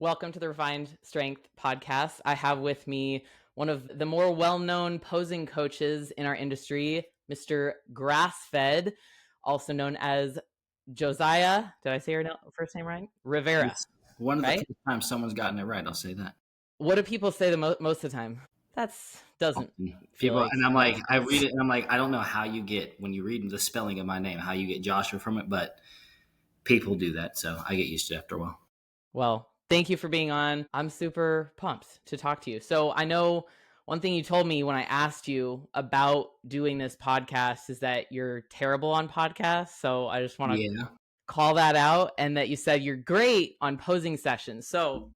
Welcome to the Refined Strength podcast. I have with me one of the more well-known posing coaches in our industry, Mr. Grassfed, also known as Josiah. Did I say your first name right? Rivera, It's one of the right? few times someone's gotten it right. I'll say that. What do people say most of the time? That's doesn't feel People, like and I'm like, I read it, and I'm like, I don't know how you get when you read the spelling of my name, how you get Joshua from it, but people do that, so I get used to it after a while. Well, thank you for being on. I'm super pumped to talk to you. So I know one thing you told me when I asked you about doing this podcast is that you're terrible on podcasts. So I just want to Yeah. call that out, and that you said you're great on posing sessions. So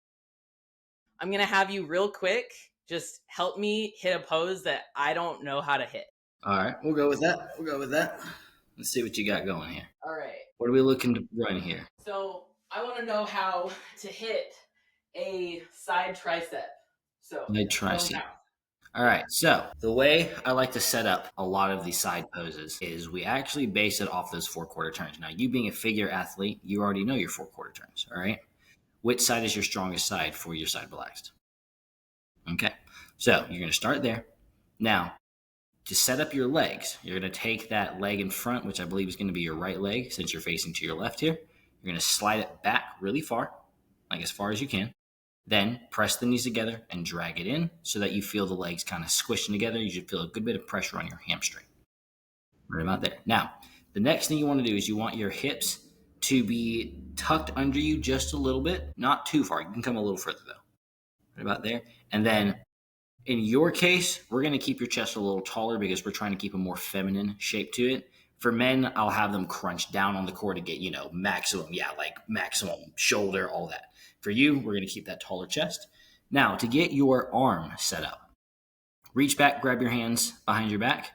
I'm going to have you real quick just help me hit a pose that I don't know how to hit. All right, we'll go with that. Let's see what you got going here. All right. What are we looking to run here? So I want to know how to hit a side tricep. So Mid tricep. All right, so the way I like to set up a lot of these side poses is we actually base it off those 4/4 turns. Now, you being a figure athlete, you already know your 4/4 turns, all right? Which side is your strongest side for your side relaxed? Okay, so you're going to start there. Now, to set up your legs, you're going to take that leg in front, which I believe is going to be your right leg since you're facing to your left here. You're going to slide it back really far, like as far as you can. Then press the knees together and drag it in so that you feel the legs kind of squishing together. You should feel a good bit of pressure on your hamstring. Right about there. Now, the next thing you want to do is you want your hips to be tucked under you just a little bit, not too far. You can come a little further though. Right about there. And then in your case, we're going to keep your chest a little taller because we're trying to keep a more feminine shape to it. For men, I'll have them crunch down on the core to get, maximum shoulder, all that. For you, we're going to keep that taller chest. Now, to get your arm set up, reach back, grab your hands behind your back.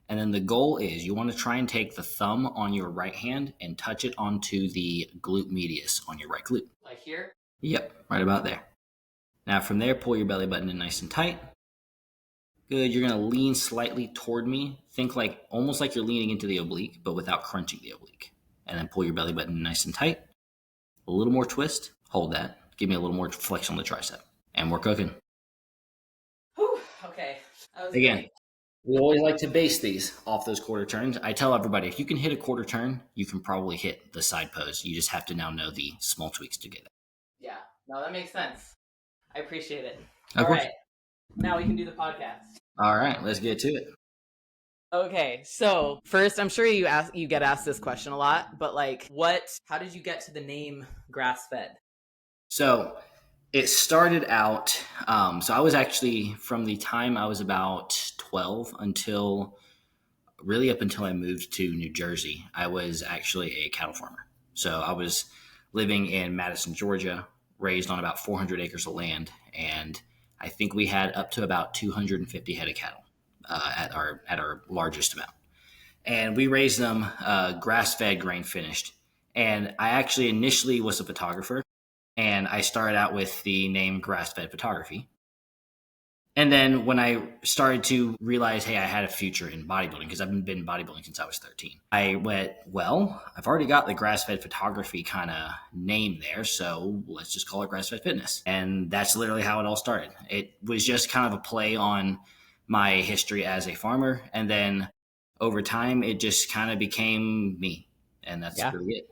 And then the goal is you want to try and take the thumb on your right hand and touch it onto the glute medius on your right glute. Like here? Yep, right about there. Now from there, pull your belly button in nice and tight. Good. You're going to lean slightly toward me. Think almost like you're leaning into the oblique, but without crunching the oblique. And then pull your belly button nice and tight. A little more twist. Hold that. Give me a little more flex on the tricep. And we're cooking. Whew, okay. Again, we always like to base these off those quarter turns. I tell everybody, if you can hit a quarter turn, you can probably hit the side pose. You just have to now know the small tweaks to get it. Yeah. No, that makes sense. I appreciate it. Of All course. right. Now we can do the podcast. All right, let's get to it. Okay, so first, I'm sure you get asked this question a lot, but how did you get to the name Grassfed? So it started out, so I was actually, from the time I was about 12 until I moved to New Jersey, I was actually a cattle farmer. So I was living in Madison, Georgia, raised on about 400 acres of land, and I think we had up to about 250 head of cattle at our largest amount. And we raised them grass-fed, grain-finished. And I actually initially was a photographer, and I started out with the name Grass-Fed Photography. And then when I started to realize, hey, I had a future in bodybuilding, because I've been bodybuilding since I was 13. I went, well, I've already got the grass-fed photography kind of name there, so let's just call it Grass-Fed Fitness. And that's literally how it all started. It was just kind of a play on my history as a farmer. And then over time, it just kind of became me. And that's really it.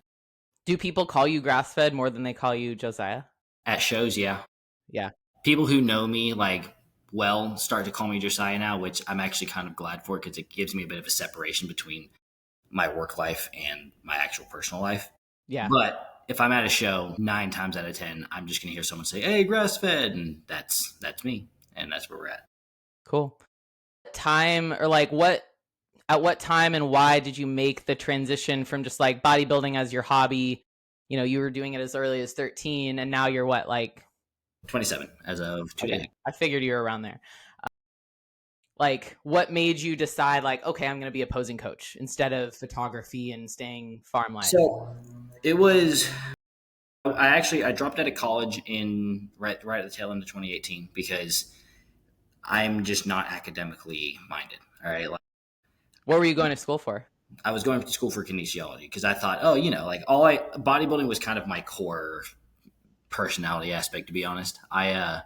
Do people call you Grass-Fed more than they call you Josiah? At shows, yeah. Yeah. People who know me, start to call me Josiah now, which I'm actually kind of glad for because it gives me a bit of a separation between my work life and my actual personal life. Yeah. But if I'm at a show, 9 times out of 10, I'm just going to hear someone say, hey, grass-fed, and that's me, and that's where we're at. Cool. At what time and why did you make the transition from just bodybuilding as your hobby? You were doing it as early as 13, and now you're what, 27 as of today. I figured you were around there. What made you decide, okay, I'm going to be a posing coach instead of photography and staying farm life? So it was, I dropped out of college in right at the tail end of 2018 because I'm just not academically minded. All right. What were you going to school for? I was going to school for kinesiology because I thought, bodybuilding was kind of my core personality aspect, to be honest. I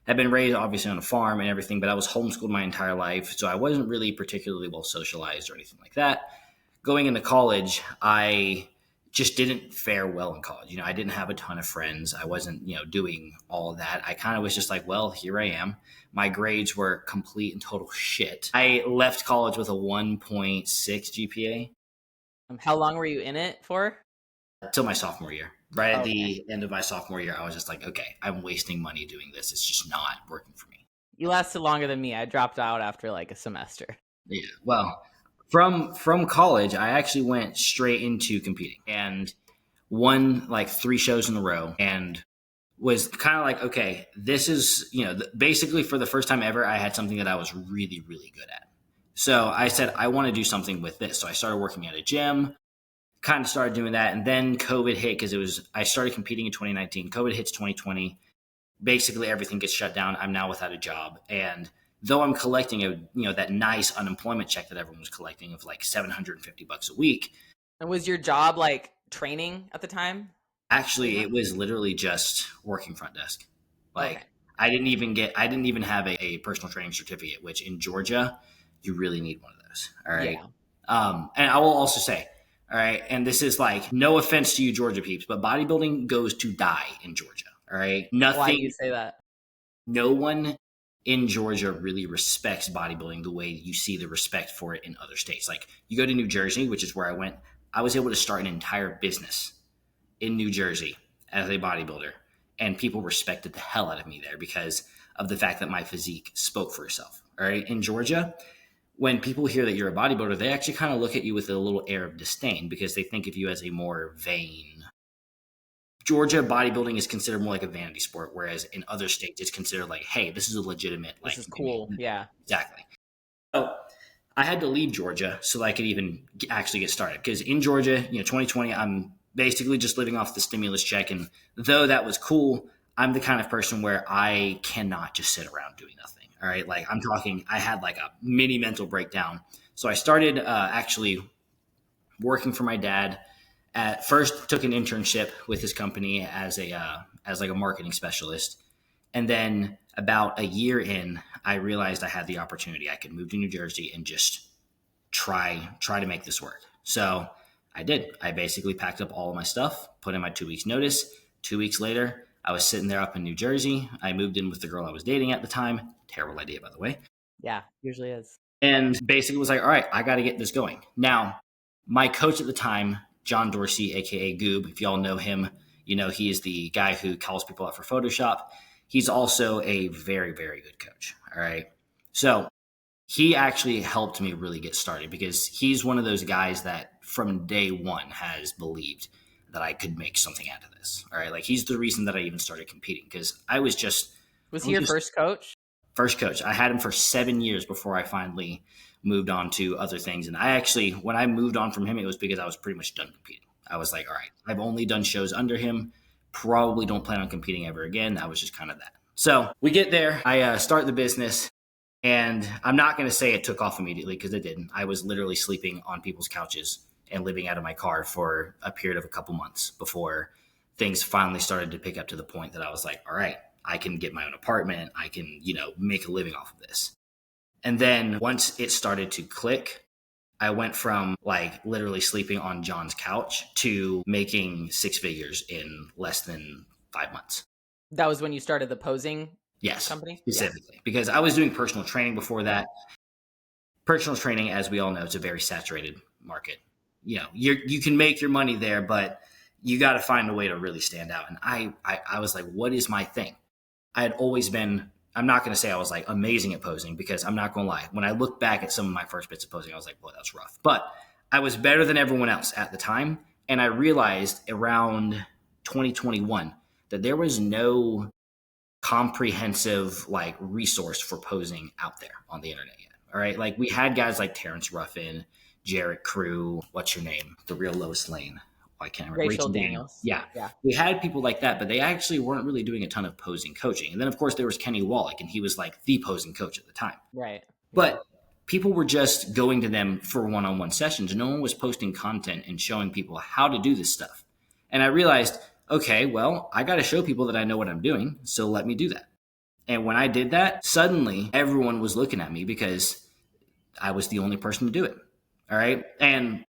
had been raised obviously on a farm and everything, but I was homeschooled my entire life. So I wasn't really particularly well socialized or anything like that. Going into college, I just didn't fare well in college. I didn't have a ton of friends. I wasn't, doing all of that. I kind of was just like, well, here I am. My grades were complete and total shit. I left college with a 1.6 GPA. How long were you in it for? Till my sophomore year. Right at Okay. the end of my sophomore year, I was just like, okay, I'm wasting money doing this. It's just not working for me. You lasted longer than me. I dropped out after like a semester. Yeah. Well, from college, I actually went straight into competing and won like 3 shows in a row and was kind of like, okay, this is, basically for the first time ever, I had something that I was really, really good at. So I said, I want to do something with this. So I started working at a gym, kind of started doing that. And then COVID hit because I started competing in 2019. COVID hits 2020. Basically everything gets shut down. I'm now without a job. And though I'm collecting that nice unemployment check that everyone was collecting of like $750 a week. And was your job like training at the time? Actually, it was literally just working front desk. Like Okay. I didn't even have a personal training certificate, which in Georgia, you really need one of those. All right. Yeah. And I will also say, all right, and this is like no offense to you Georgia peeps, but bodybuilding goes to die in Georgia. All right. Why do you Nothing, say that? no one in Georgia really respects bodybuilding the way you see the respect for it in other states. Like you go to New Jersey, which is where I went, I was able to start an entire business in New Jersey as a bodybuilder. And people respected the hell out of me there because of the fact that my physique spoke for itself. All right. In Georgia, when people hear that you're a bodybuilder, they actually kind of look at you with a little air of disdain because they think of you as a more vain. Georgia bodybuilding is considered more like a vanity sport, whereas in other states it's considered like, hey, this is a legitimate. This is cool. Yeah. Exactly. So I had to leave Georgia so that I could even actually get started because in Georgia, 2020, I'm basically just living off the stimulus check. And though that was cool, I'm the kind of person where I cannot just sit around doing nothing. All right. Like I'm talking, I had like a mini mental breakdown. So I started actually working for my dad. At first, took an internship with his company as like a marketing specialist, and then about a year in, I realized I had the opportunity. I could move to New Jersey and just try to make this work. So I did. I basically packed up all of my stuff, put in my 2 weeks notice. 2 weeks later, I was sitting there up in New Jersey. I moved in with the girl I was dating at the time. Terrible idea, by the way. Yeah. Usually is. And basically was like, all right, I got to get this going. Now, my coach at the time, John Dorsey, aka Goob, if y'all know him, he is the guy who calls people out for Photoshop. He's also a very, very good coach. All right. So he actually helped me really get started because he's one of those guys that from day one has believed that I could make something out of this. All right. Like he's the reason that I even started competing because Was he your first coach? First coach. I had him for 7 years before I finally moved on to other things. And I actually, when I moved on from him, it was because I was pretty much done competing. I was like, all right, I've only done shows under him. Probably don't plan on competing ever again. That was just kind of that. So we get there. I start the business. And I'm not going to say it took off immediately because it didn't. I was literally sleeping on people's couches and living out of my car for a period of a couple months before things finally started to pick up to the point that I was like, all right, I can get my own apartment. I can, make a living off of this. And then once it started to click, I went from like literally sleeping on John's couch to making 6 figures in less than 5 months. That was when you started the posing Yes, company? specifically. Because I was doing personal training before that. Personal training, as we all know, it's a very saturated market. You can make your money there, but you got to find a way to really stand out. And I was like, what is my thing? I had always been, I'm not going to say I was like amazing at posing because I'm not going to lie. When I look back at some of my first bits of posing, I was like, well, that's rough. But I was better than everyone else at the time. And I realized around 2021 that there was no comprehensive like resource for posing out there on the internet yet. All right. Like we had guys like Terrence Ruffin, Jarrett Crew, what's your name? The real Lois Lane. I can't remember. Rachel Daniels. Yeah. We had people like that, but they actually weren't really doing a ton of posing coaching. And then of course there was Kenny Wallach and he was like the posing coach at the time. Right. But people were just going to them for one-on-one sessions. No one was posting content and showing people how to do this stuff. And I realized, okay, well, I got to show people that I know what I'm doing. So let me do that. And when I did that, suddenly everyone was looking at me because I was the only person to do it. All right. And,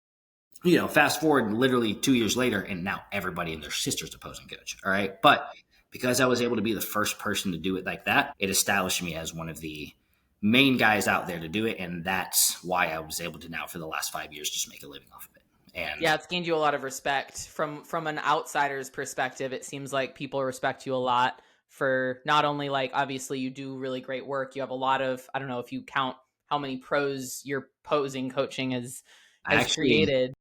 fast forward literally 2 years later, and now everybody and their sister's a posing coach. All right. But because I was able to be the first person to do it like that, it established me as one of the main guys out there to do it. And that's why I was able to now, for the last 5 years, just make a living off of it. And yeah, it's gained you a lot of respect from an outsider's perspective. It seems like people respect you a lot for not only like, obviously you do really great work. You have a lot of, I don't know if you count how many pros your posing coaching I has actually created.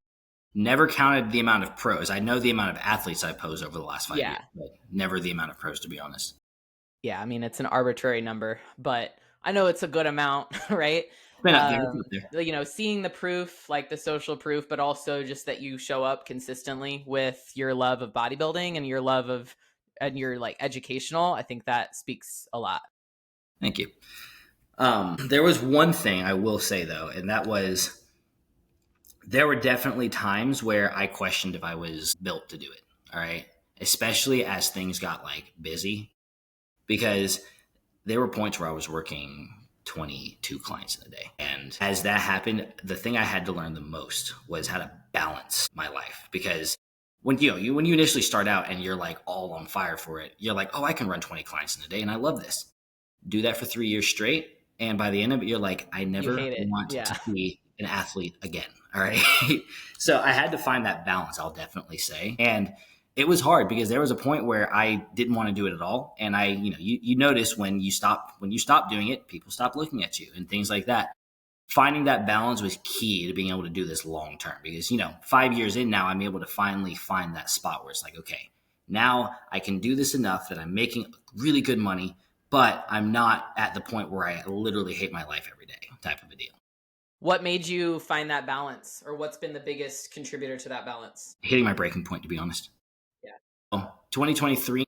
never counted the amount of pros. I know the amount of athletes I posed over the last 5 years, Yeah. but never the amount of pros, to be honest. Yeah, I mean, it's an arbitrary number, but I know it's a good amount, right? It's been up there. It's up there. Seeing the proof, like the social proof, but also just that you show up consistently with your love of bodybuilding and your love of and your like educational, I think that speaks a lot. Thank you. There was one thing I will say though, and that was there were definitely times where I questioned if I was built to do it. All right. Especially as things got like busy, because there were points where I was working 22 clients in a day. And as that happened, the thing I had to learn the most was how to balance my life. Because when when you initially start out and you're like all on fire for it, you're like, oh, I can run 20 clients in a day and I love this. Do that for 3 years straight. And by the end of it, you're like, I You never hate it. want Yeah. to be an athlete again. All right. So I had to find that balance, I'll definitely say. And it was hard because there was a point where I didn't want to do it at all. And you notice when you stop doing it, people stop looking at you and things like that. Finding that balance was key to being able to do this long term because, 5 years in now, I'm able to finally find that spot where it's like, okay, now I can do this enough that I'm making really good money, but I'm not at the point where I literally hate my life every day type of a deal. What made you find that balance, or what's been the biggest contributor to that balance? Hitting my breaking point, to be honest. Yeah. 2023,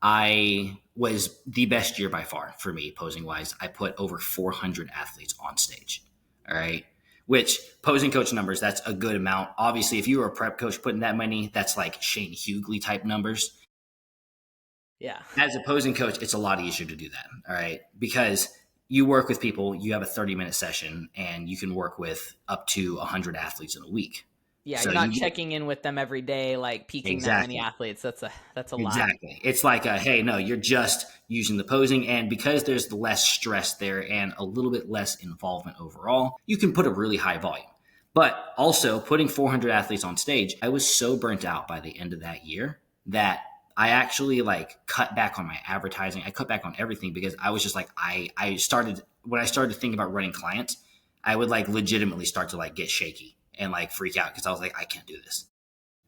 I was the best year by far for me posing wise. I put over 400 athletes on stage. All right. Which posing coach numbers, that's a good amount. Obviously, if you were a prep coach putting that many, that's like Shane Hughley type numbers. Yeah. As a posing coach, it's a lot easier to do that. All right. Because you work with people, you have a 30-minute session and you can work with up to 100 athletes in a week. Yeah, So you're not checking in with them every day, like peaking that many athletes. That's a lot. Exactly. It's like, hey, no, you're just using the posing. And because there's less stress there and a little bit less involvement overall, you can put a really high volume. But also putting 400 athletes on stage, I was so burnt out by the end of that year that I actually like cut back on my advertising. I cut back on everything because I was just like, when I started thinking about running clients, I would like legitimately start to like get shaky and like freak out because I was like, I can't do this.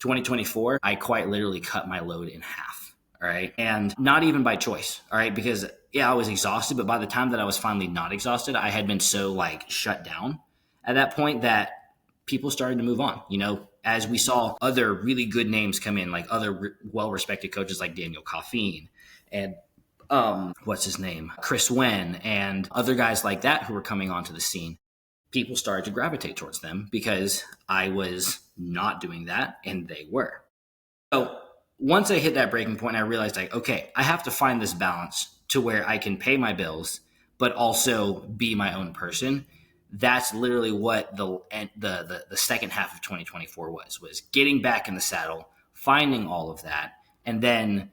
2024, I quite literally cut my load in half. All right. And not even by choice. All right. Because I was exhausted, but by the time that I was finally not exhausted, I had been so like shut down at that point that people started to move on, as we saw other really good names come in, like other well-respected coaches like Daniel Coffeen and what's his name? Chris Wen and other guys like that who were coming onto the scene. People started to gravitate towards them because I was not doing that and they were. So once I hit that breaking point, I realized like, okay, I have to find this balance to where I can pay my bills, but also be my own person. That's literally what the second half of 2024 was getting back in the saddle, finding all of that, and then,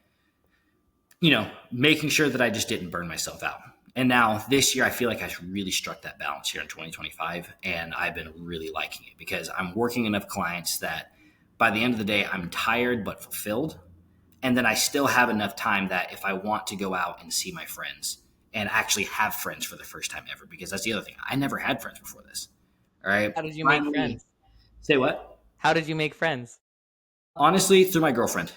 making sure that I just didn't burn myself out. And now this year, I feel like I really struck that balance here in 2025, and I've been really liking it because I'm working enough clients that by the end of the day, I'm tired but fulfilled. And then I still have enough time that if I want to go out and see my friends and actually have friends for the first time ever, because that's the other thing. I never had friends before this. All right. How did you make friends? Say what? How did you make friends? Honestly, through my girlfriend.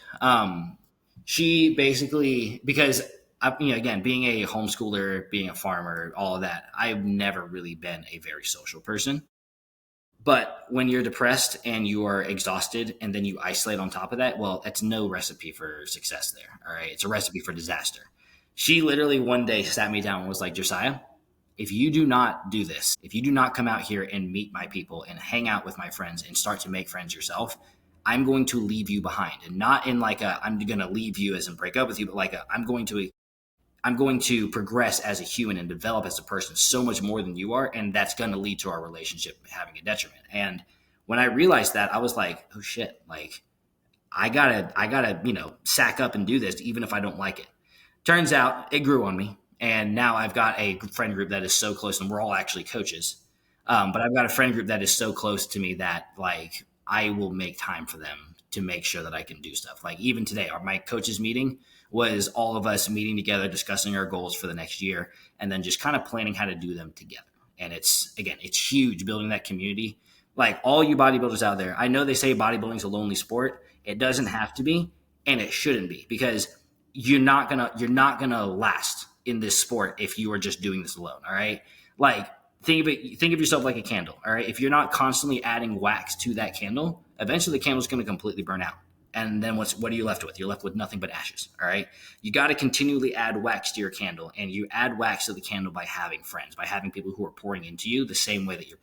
She basically, because again, being a homeschooler, being a farmer, all of that, I've never really been a very social person. But when you're depressed and you are exhausted and then you isolate on top of that, well, that's no recipe for success there. All right. It's a recipe for disaster. She literally one day sat me down and was like, Josiah, if you do not do this, if you do not come out here and meet my people and hang out with my friends and start to make friends yourself, I'm going to leave you behind, and not in like I'm going to leave you as in break up with you, but like I'm going to progress as a human and develop as a person so much more than you are. And that's going to lead to our relationship having a detriment. And when I realized that, I was like, oh shit, like I gotta, sack up and do this, even if I don't like it. Turns out it grew on me. And now I've got a friend group that is so close, and we're all actually coaches. But I've got a friend group that is so close to me that like I will make time for them to make sure that I can do stuff. Like even today, my coaches meeting was all of us meeting together, discussing our goals for the next year, and then just kind of planning how to do them together. And it's huge building that community. Like all you bodybuilders out there, I know they say bodybuilding is a lonely sport. It doesn't have to be, and it shouldn't be, because you're not gonna last in this sport if you are just doing this alone. All right, like think of yourself like a candle. All right, if you're not constantly adding wax to that candle, eventually the candle's going to completely burn out. And then what are you left with? You're left with nothing but ashes. All right. You got to continually add wax to your candle, and you add wax to the candle by having friends, by having people who are pouring into you the same way that you're.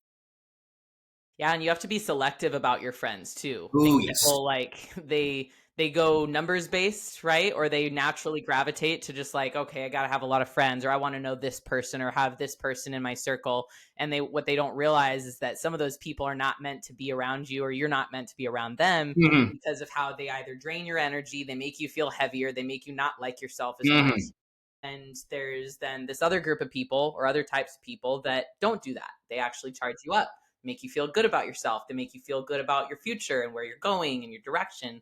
Yeah, and you have to be selective about your friends too. I Oh think yes. people like they go numbers based, right? Or they naturally gravitate to just like, okay, I got to have a lot of friends, or I want to know this person or have this person in my circle. And what they don't realize is that some of those people are not meant to be around you, or you're not meant to be around them, Mm-hmm. because of how they either drain your energy, they make you feel heavier, they make you not like yourself as much. Mm-hmm. And there's then this other group of people or other types of people that don't do that. They actually charge you up, make you feel good about yourself. They make you feel good about your future and where you're going and your direction.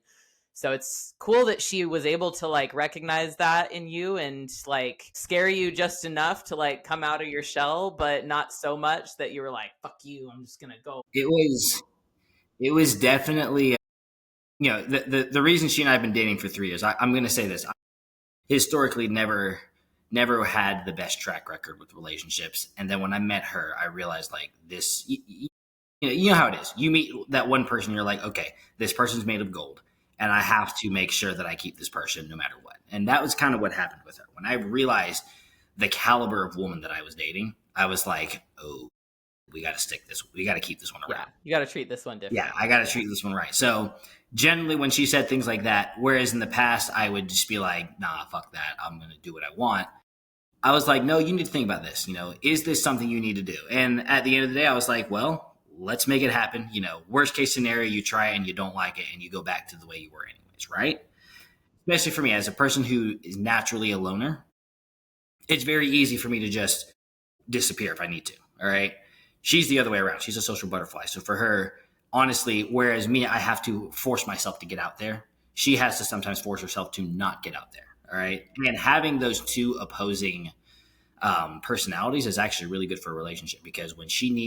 So it's cool that she was able to like recognize that in you and like scare you just enough to like come out of your shell, but not so much that you were like, fuck you, I'm just going to go. It was definitely, the reason she and I have been dating for 3 years. I'm going to say this: I historically never had the best track record with relationships, and then when I met her, I realized like this. You know how it is. You meet that one person, you're like, okay, this person's made of gold, and I have to make sure that I keep this person no matter what. And that was kind of what happened with her. When I realized the caliber of woman that I was dating, I was like, oh, we got to stick this. We got to keep this one Yeah, around. you got to treat this one Yeah, different. I got to treat this one right. So generally, when she said things like that, whereas in the past I would just be like, nah, fuck that, I'm going to do what I want. I was like, no, you need to think about this. Is this something you need to do? And at the end of the day, I was like, well, let's make it happen. Worst case scenario, you try it and you don't like it and you go back to the way you were anyways, right? Especially for me as a person who is naturally a loner, it's very easy for me to just disappear if I need to. All right. She's the other way around. She's a social butterfly. So for her, honestly, whereas me, I have to force myself to get out there, she has to sometimes force herself to not get out there. All right. And having those two opposing personalities is actually really good for a relationship, because when she's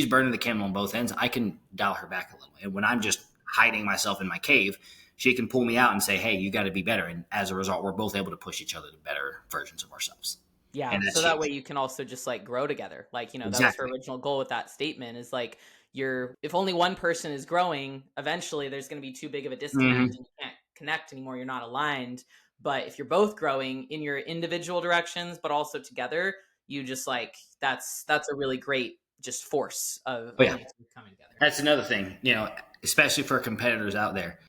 burning the candle on both ends, I can dial her back a little. And when I'm just hiding myself in my cave, she can pull me out and say, hey, you got to be better. And as a result, we're both able to push each other to better versions of ourselves. Yeah, And that's so that way huge. you can also just like grow together. Like, that was her Exactly. original goal with that statement is like if only one person is growing, eventually there's going to be too big of a disconnect Mm-hmm. and you can't connect anymore, you're not aligned. But if you're both growing in your individual directions but also together, you just like that's a really great just force Oh of yeah, you two coming together. that's another thing. Especially for competitors out there,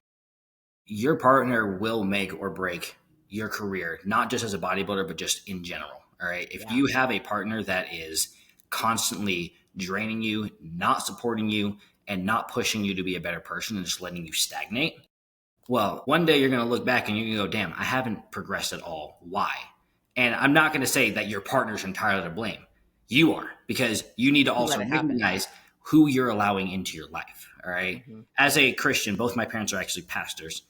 your partner will make or break your career, not just as a bodybuilder, but just in general. All right. If Yeah. you have a partner that is constantly draining you, not supporting you, and not pushing you to be a better person and just letting you stagnate, well, one day you're going to look back and you're going to go, damn, I haven't progressed at all. Why? And I'm not going to say that your partner's entirely to blame. You are, because you need to You let also it happen. recognize who you're allowing into your life. All right. Hmm. As a Christian, both my parents are actually pastors.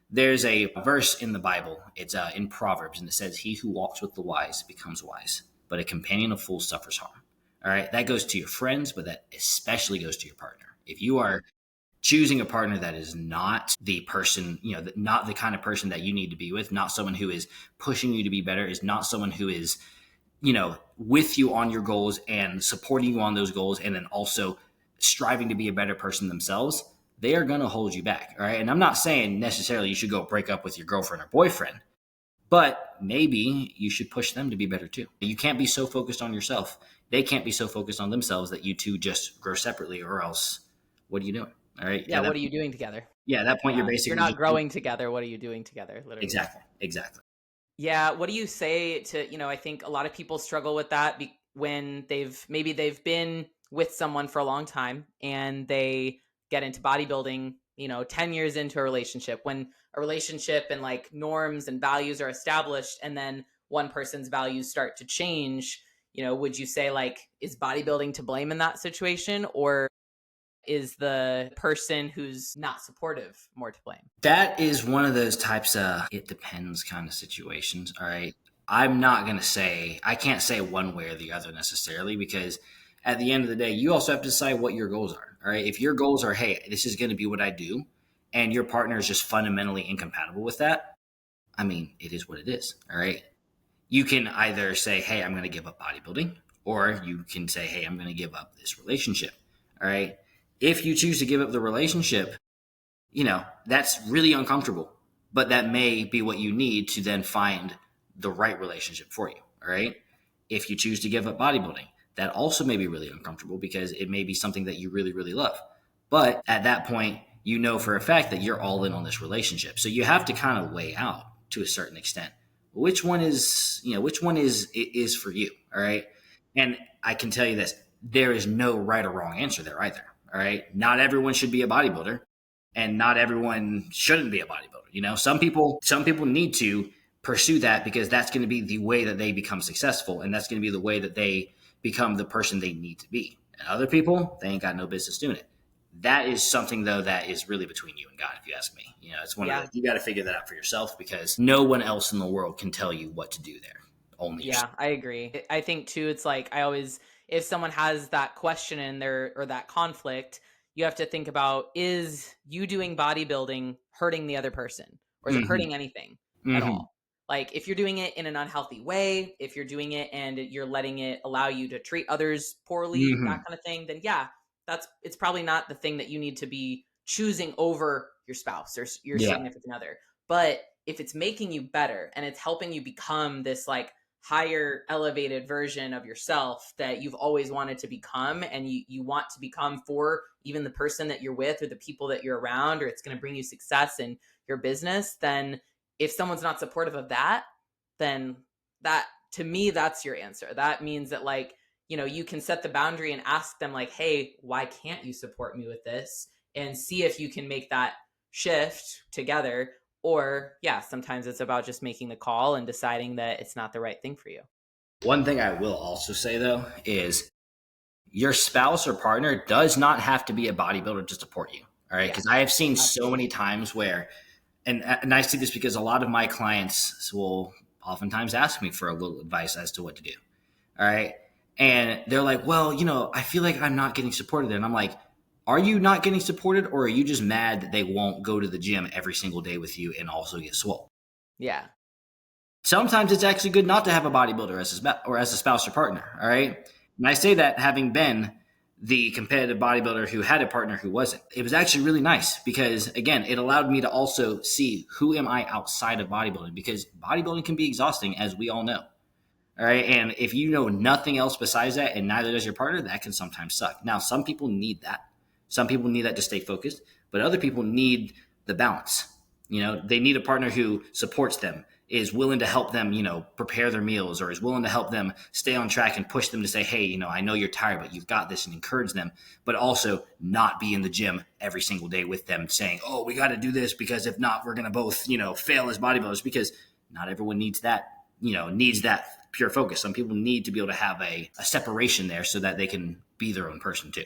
There's a verse in the Bible. It's in Proverbs, and it says, he who walks with the wise becomes wise, but a companion of fools suffers harm. All right. That goes to your friends, but that especially goes to your partner. If you are choosing a partner that is not the person, not the kind of person that you need to be with, not someone who is pushing you to be better, is not someone who is, with you on your goals and supporting you on those goals, and then also striving to be a better person themselves, they are going to hold you back. All right. And I'm not saying necessarily you should go break up with your girlfriend or boyfriend, but maybe you should push them to be better too. You can't be so focused on yourself. They can't be so focused on themselves that you two just grow separately, or else what are you doing? All right. Yeah. What are you doing together? Yeah, at that point, you're Yeah. You're basically not just growing together. What are you doing together? Literally. exactly. Yeah. What do you say to, I think a lot of people struggle with that when they've been with someone for a long time and they get into bodybuilding, 10 years into a relationship, when a relationship and like norms and values are established and then one person's values start to change, would you say like, is bodybuilding to blame in that situation, or is the person who's not supportive more to blame? That is one of those types of it depends kind of situations. All right. I'm not going to say, I can't say one way or the other necessarily, because at the end of the day, you also have to decide what your goals are. All right. If your goals are, hey, this is going to be what I do, and your partner is just fundamentally incompatible with that, I mean, it is what it is. All right. You can either say, hey, I'm going to give up bodybuilding, or you can say, hey, I'm going to give up this relationship. All right. If you choose to give up the relationship, that's really uncomfortable, but that may be what you need to then find the right relationship for you. All right. If you choose to give up bodybuilding, that also may be really uncomfortable because it may be something that you really, really love. But at that point, you know for a fact that you're all in on this relationship. So you have to kind of weigh out to a certain extent which one is for you. All right. And I can tell you this, there is no right or wrong answer there either. All right. Not everyone should be a bodybuilder, and not everyone shouldn't be a bodybuilder. Some people need to pursue that because that's going to be the way that they become successful, and that's going to be the way that they become the person they need to be. And other people, they ain't got no business doing it. That is something though that is really between you and God, if you ask me. It's one of Yeah. the, you got to figure that out for yourself because no one else in the world can tell you what to do there. Only yourself. Yeah, I agree. I think too, it's like if someone has that question in there or that conflict, you have to think about, is you doing bodybuilding hurting the other person, or is it Mm-hmm. hurting anything at Mm-hmm. all? Like if you're doing it in an unhealthy way, if you're doing it and you're letting it allow you to treat others poorly, Mm-hmm. that kind of thing, then yeah, it's probably not the thing that you need to be choosing over your spouse or your Yeah. significant other. But if it's making you better and it's helping you become this like higher elevated version of yourself that you've always wanted to become, and you want to become for even the person that you're with or the people that you're around, or it's going to bring you success in your business, then if someone's not supportive of that, then that, to me, that's your answer. That means that like, you can set the boundary and ask them like, hey, why can't you support me with this, and see if you can make that shift together. Or yeah, sometimes it's about just making the call and deciding that it's not the right thing for you. One thing I will also say though is your spouse or partner does not have to be a bodybuilder to support you. All right. Yeah, Because I have seen so absolutely. many times where, and I see this because a lot of my clients will oftentimes ask me for a little advice as to what to do. All right. And they're like, well, I feel like I'm not getting supported. And I'm like, are you not getting supported, or are you just mad that they won't go to the gym every single day with you and also get swole? Yeah. Sometimes it's actually good not to have a bodybuilder as a spouse or partner. All right. And I say that having been the competitive bodybuilder who had a partner who wasn't. It was actually really nice because, again, it allowed me to also see who am I outside of bodybuilding, because bodybuilding can be exhausting, as we all know. All right. And if you know nothing else besides that, and neither does your partner, that can sometimes suck. Now, some people need that. Some people need that to stay focused, but other people need the balance. They need a partner who supports them, is willing to help them, prepare their meals, or is willing to help them stay on track and push them to say, hey, I know you're tired, but you've got this, and encourage them, but also not be in the gym every single day with them saying, oh, we got to do this because if not, we're going to both, fail as bodybuilders, because not everyone needs that, needs that pure focus. Some people need to be able to have a separation there so that they can be their own person too.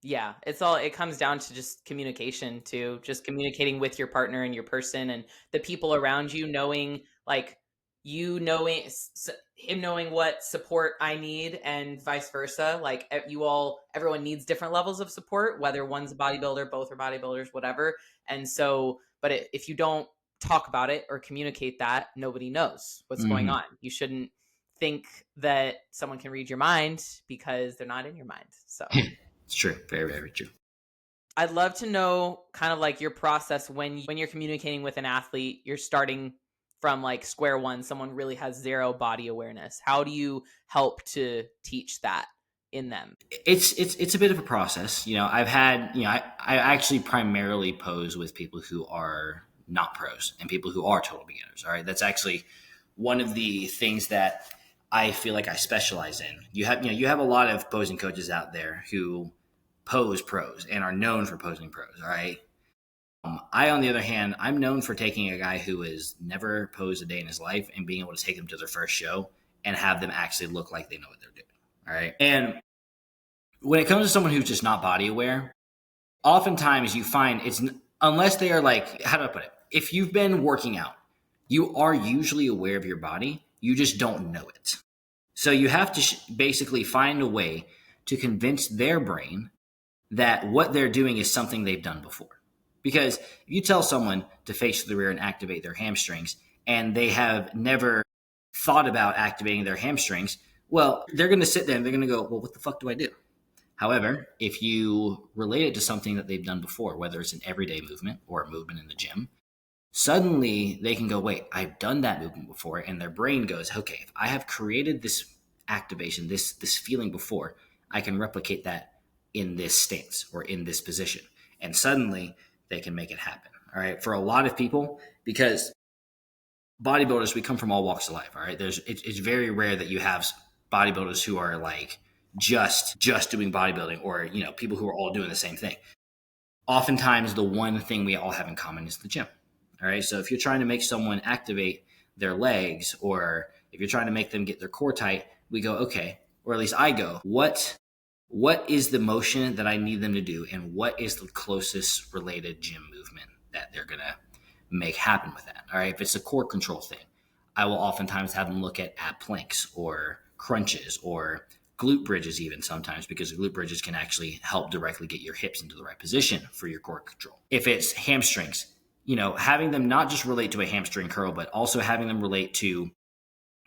Yeah, it comes down to just communication too, just communicating with your partner and your person and the people around you, knowing like him knowing what support I need and vice versa. Like everyone needs different levels of support, whether one's a bodybuilder, both are bodybuilders, whatever. And so, but if you don't talk about it or communicate that, nobody knows what's going Mm-hmm. on. You shouldn't think that someone can read your mind because they're not in your mind. So It's true. Very, very true. I'd love to know kind of like your process when you're communicating with an athlete, you're starting from like square one, someone really has zero body awareness. How do you help to teach that in them? It's a bit of a process. I've had, I actually primarily pose with people who are not pros and people who are total beginners. All right. That's actually one of the things that I feel like I specialize in. You have a lot of posing coaches out there who pose pros and are known for posing pros. All right. I, on the other hand, I'm known for taking a guy who has never posed a day in his life and being able to take them to their first show and have them actually look like they know what they're doing. All right. And when it comes to someone who's just not body aware, oftentimes you find unless they are like, how do I put it? If you've been working out, you are usually aware of your body. You just don't know it. So you have to basically find a way to convince their brain that what they're doing is something they've done before. Because if you tell someone to face to the rear and activate their hamstrings, and they have never thought about activating their hamstrings, well, they're going to sit there and they're going to go, well, what the fuck do I do? However, if you relate it to something that they've done before, whether it's an everyday movement or a movement in the gym, suddenly they can go, wait, I've done that movement before. And their brain goes, okay, if I have created this activation, this feeling before, I can replicate that in this stance or in this position. And suddenly they can make it happen. All right. For a lot of people, because bodybuilders, we come from all walks of life. All right. It's very rare that you have bodybuilders who are like just doing bodybuilding, or, people who are all doing the same thing. Oftentimes the one thing we all have in common is the gym. All right. So if you're trying to make someone activate their legs, or if you're trying to make them get their core tight, we go, okay, or at least I go, what is the motion that I need them to do? And what is the closest related gym movement that they're going to make happen with that? All right. If it's a core control thing, I will oftentimes have them look at ab planks or crunches or glute bridges even sometimes, because glute bridges can actually help directly get your hips into the right position for your core control. If it's hamstrings, having them not just relate to a hamstring curl, but also having them relate to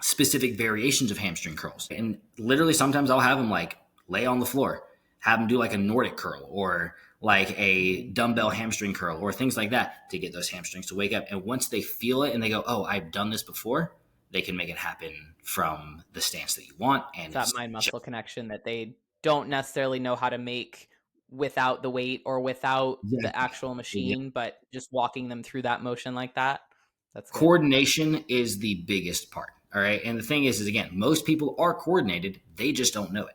specific variations of hamstring curls. And literally sometimes I'll have them like lay on the floor, have them do like a Nordic curl or like a dumbbell hamstring curl or things like that to get those hamstrings to wake up. And once they feel it and they go, oh, I've done this before, they can make it happen from the stance that you want. And that mind muscle connection that they don't necessarily know how to make without the weight or without the actual machine, but just walking them through that motion like that. That's good. Coordination is the biggest part. All right. And the thing is again, most people are coordinated. They just don't know it.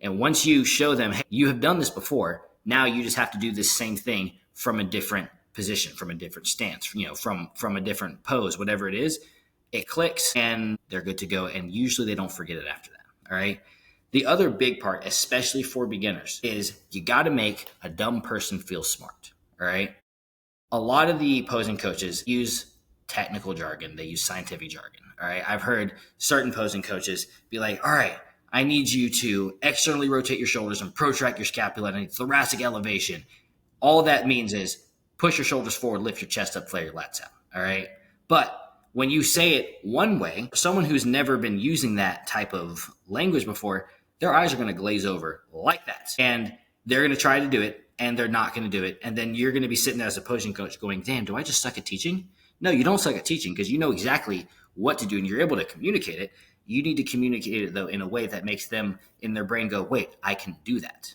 And once you show them, hey, you have done this before, now you just have to do this same thing from a different position, from a different stance, from a different pose, whatever it is, it clicks and they're good to go. And usually they don't forget it after that. All right. The other big part, especially for beginners, is you got to make a dumb person feel smart. All right. A lot of the posing coaches use technical jargon. They use scientific jargon. All right. I've heard certain posing coaches be like, all right, I need you to externally rotate your shoulders and protract your scapula and thoracic elevation. All that means is push your shoulders forward, lift your chest up, flare your lats out. All right. But when you say it one way, someone who's never been using that type of language before, their eyes are going to glaze over like that. And they're going to try to do it and they're not going to do it. And then you're going to be sitting there as a posing coach going, damn, do I just suck at teaching? No, you don't suck at teaching because you know exactly what to do and you're able to communicate it. You need to communicate it, though, in a way that makes them in their brain go, wait, I can do that.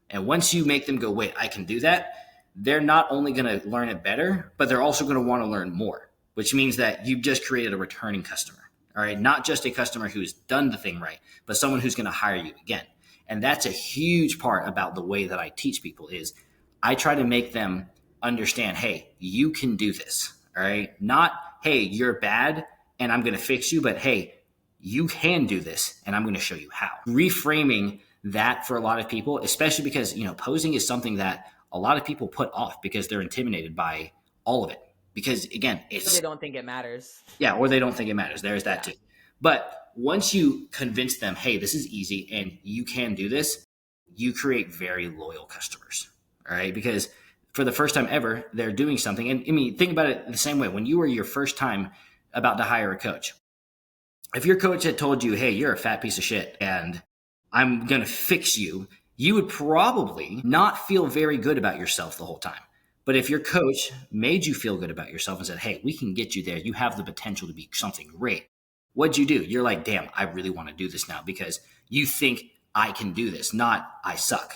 And once you make them go, wait, I can do that, they're not only going to learn it better, but they're also going to want to learn more, which means that you've just created a returning customer. All right. Not just a customer who's done the thing right, but someone who's going to hire you again. And that's a huge part about the way that I teach people is I try to make them understand, hey, you can do this. All right. Not, hey, you're bad and I'm going to fix you, but hey, you can do this and I'm going to show you how. Reframing that for a lot of people, especially because, posing is something that a lot of people put off because they're intimidated by all of it. Because again, they don't think it matters. Yeah, or they don't think it matters. There's that too. But once you convince them, hey, this is easy and you can do this, you create very loyal customers. All right. Because for the first time ever, they're doing something. And I mean, think about it the same way. When you were your first time about to hire a coach, if your coach had told you, hey, you're a fat piece of shit and I'm going to fix you, you would probably not feel very good about yourself the whole time. But if your coach made you feel good about yourself and said, hey, we can get you there, you have the potential to be something great, what'd you do? You're like, damn, I really want to do this now because you think I can do this, not I suck.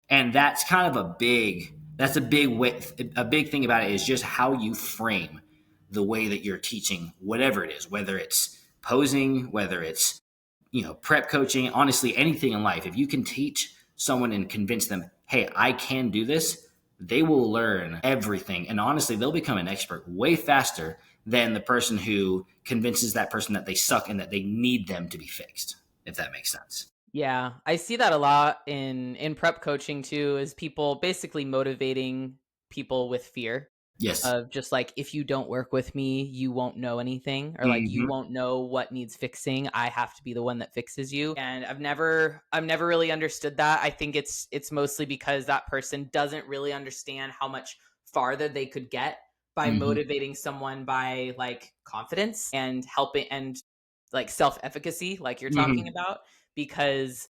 And that's kind of a big thing about it is just how you frame the way that you're teaching whatever it is, whether it's posing, whether it's, prep coaching, honestly, anything in life. If you can teach someone and convince them, hey, I can do this, they will learn everything. And honestly, they'll become an expert way faster than the person who convinces that person that they suck and that they need them to be fixed, if that makes sense. Yeah, I see that a lot in prep coaching too, is people basically motivating people with fear Yes. of just like, if you don't work with me, you won't know anything, or like you Hmm. won't know what needs fixing. I have to be the one that fixes you. And I've never really understood that. I think it's mostly because that person doesn't really understand how much farther they could get by Hmm. motivating someone by like confidence and helping and like self-efficacy, like you're talking Hmm. about, because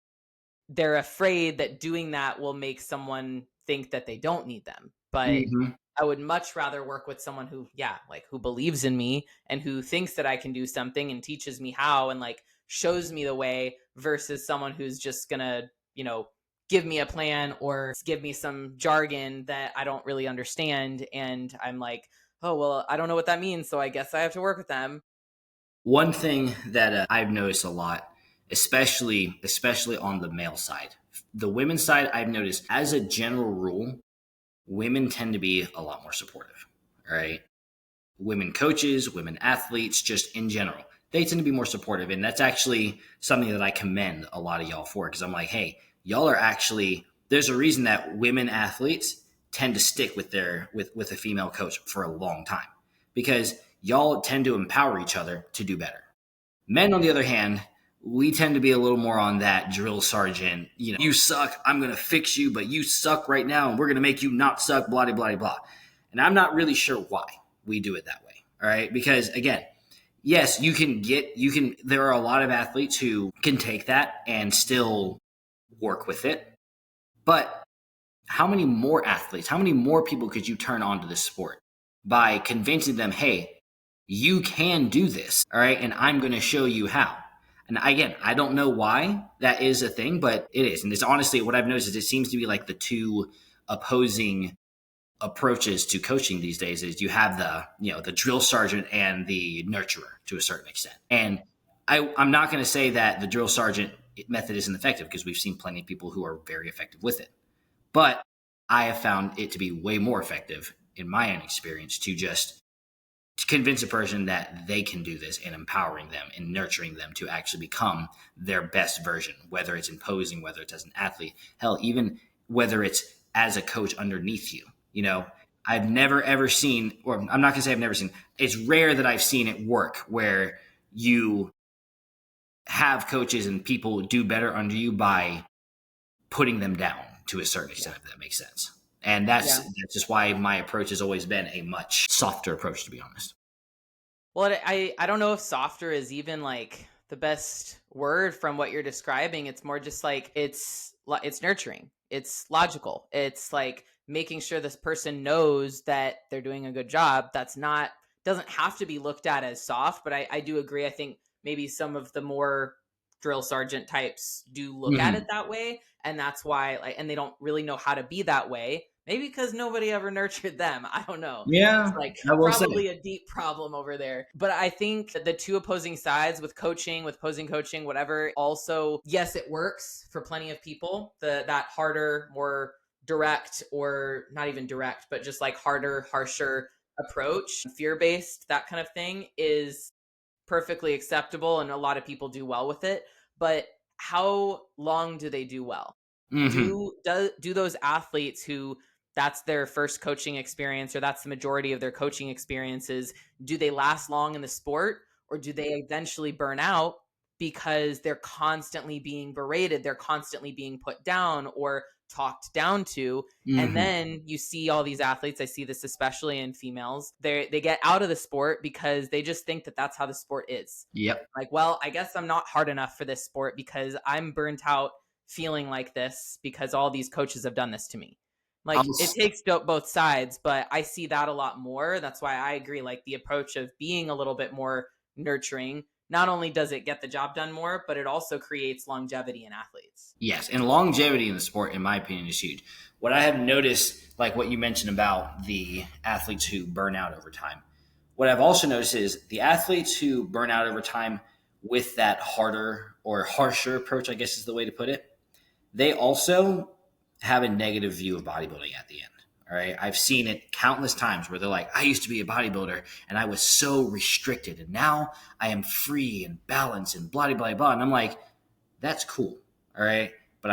they're afraid that doing that will make someone think that they don't need them. But Hmm. I would much rather work with someone who, yeah, like who believes in me and who thinks that I can do something and teaches me how and like shows me the way, versus someone who's just gonna, give me a plan or give me some jargon that I don't really understand. And I'm like, oh, well, I don't know what that means. So I guess I have to work with them. One thing that I've noticed a lot, especially on the male side, the women's side, I've noticed as a general rule, women tend to be a lot more supportive. Right? Women coaches, women athletes, just in general, they tend to be more supportive, and that's actually something that I commend a lot of y'all for, because I'm like, hey, y'all are actually. There's a reason that women athletes tend to stick with with a female coach for a long time, because y'all tend to empower each other to do better. Men, on the other hand, we tend to be a little more on that drill sergeant, you suck, I'm going to fix you, but you suck right now, and we're going to make you not suck, blah, blah, blah, blah. And I'm not really sure why we do it that way. All right. Because again, yes, there are a lot of athletes who can take that and still work with it. But how many more people could you turn on to this sport by convincing them, hey, you can do this, all right, and I'm going to show you how. And again, I don't know why that is a thing, but it is. And it's honestly what I've noticed is it seems to be like the two opposing approaches to coaching these days is you have the drill sergeant and the nurturer to a certain extent. And I'm not going to say that the drill sergeant method isn't effective, because we've seen plenty of people who are very effective with it. But I have found it to be way more effective in my own experience to convince a person that they can do this, and empowering them and nurturing them to actually become their best version, whether it's in posing, whether it's as an athlete, hell, even whether it's as a coach underneath you. I've never ever seen, or I'm not going to say I've never seen, it's rare that I've seen it work where you have coaches and people do better under you by putting them down to a certain Yeah. extent, if that makes sense. And that's Yeah. that's just why my approach has always been a much softer approach, to be honest. Well, I don't know if softer is even like the best word from what you're describing. It's more just like it's nurturing. It's logical. It's like making sure this person knows that they're doing a good job. That's not doesn't have to be looked at as soft, but I do agree. I think maybe some of the more drill sergeant types do look at it Hmm. that way, and that's why like, and they don't really know how to be that way. Maybe because nobody ever nurtured them. I don't know. It's Yeah, like I will say. probably a deep problem over there. But I think the two opposing sides with coaching, with opposing coaching, whatever, also, yes, it works for plenty of people. That harder, more direct, or not even direct, but just like harder, harsher approach, fear-based, that kind of thing is perfectly acceptable, and a lot of people do well with it. But how long do they do well? Hmm. Do those athletes who that's their first coaching experience, or that's the majority of their coaching experiences, do they last long in the sport, or do they eventually burn out because they're constantly being berated, they're constantly being put down or talked down to? And Hmm. then you see all these athletes, I see this especially in females, they get out of the sport because they just think that that's how the sport is. Yep. Like, well, I guess I'm not hard enough for this sport because I'm burnt out feeling like this because all these coaches have done this to me. I'll, Like, it takes both sides, but I see that a lot more. That's why I agree. Like, the approach of being a little bit more nurturing not only does it get the job done more, but it also creates longevity in athletes. Yes, and longevity in the sport, in my opinion, is huge. What I have noticed, like what you mentioned about the athletes who burn out over time, what I've also noticed is the athletes who burn out over time with that harder or harsher approach, I guess is the way to put it, they also have a negative view of bodybuilding at the end. All right. I've seen it countless times where they're like, I used to be a bodybuilder and I was so restricted and now I am free and balanced and blah, blah, blah. And I'm like, that's cool. All right. But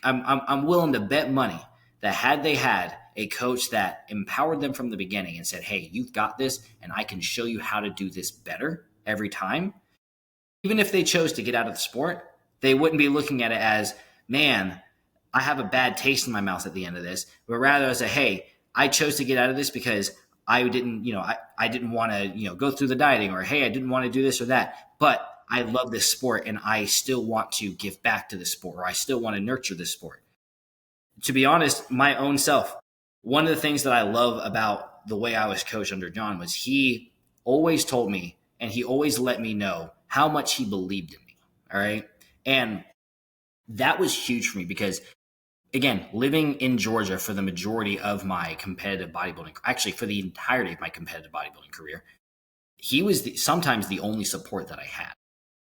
I'm willing to bet money that had they had a coach that empowered them from the beginning and said, hey, you've got this and I can show you how to do this better every time. Even if they chose to get out of the sport, they wouldn't be looking at it as, man, I have a bad taste in my mouth at the end of this, but rather as a, hey, I chose to get out of this because I didn't, I didn't want to, go through the dieting, or, hey, I didn't want to do this or that, but I love this sport and I still want to give back to the sport, or I still want to nurture this sport. To be honest, my own self, one of the things that I love about the way I was coached under John was he always told me and he always let me know how much he believed in me. All right. And that was huge for me because, again, living in Georgia for the majority of my competitive bodybuilding, actually for the entirety of my competitive bodybuilding career, he was sometimes the only support that I had.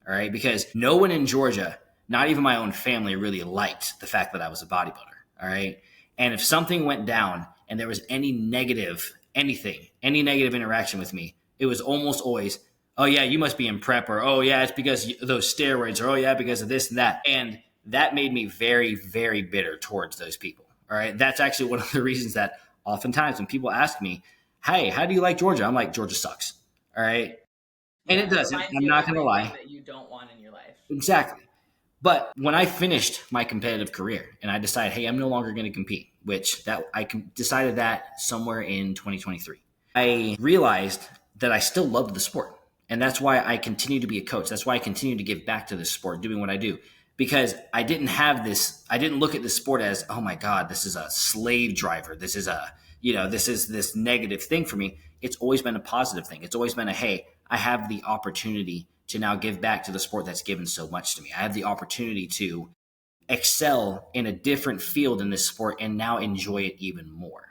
All right. Because no one in Georgia, not even my own family, really liked the fact that I was a bodybuilder. All right. And if something went down and there was any negative interaction with me, it was almost always, oh yeah, you must be in prep, or, oh yeah, it's because of those steroids, or, oh yeah, because of this and that. And that made me very, very bitter towards those people. All right. That's actually one of the reasons that oftentimes when people ask me, hey, how do you like Georgia? I'm like, Georgia sucks. All right. And it doesn't. I'm not going to lie. That you don't want in your life. Exactly. But when I finished my competitive career and I decided, hey, I'm no longer going to compete, which I decided that somewhere in 2023, I realized that I still loved the sport. And that's why I continue to be a coach. That's why I continue to give back to this sport, doing what I do. Because I didn't look at this sport as, oh my God, this is a slave driver. This is this negative thing for me. It's always been a positive thing. It's always been a, hey, I have the opportunity to now give back to the sport that's given so much to me. I have the opportunity to excel in a different field in this sport and now enjoy it even more.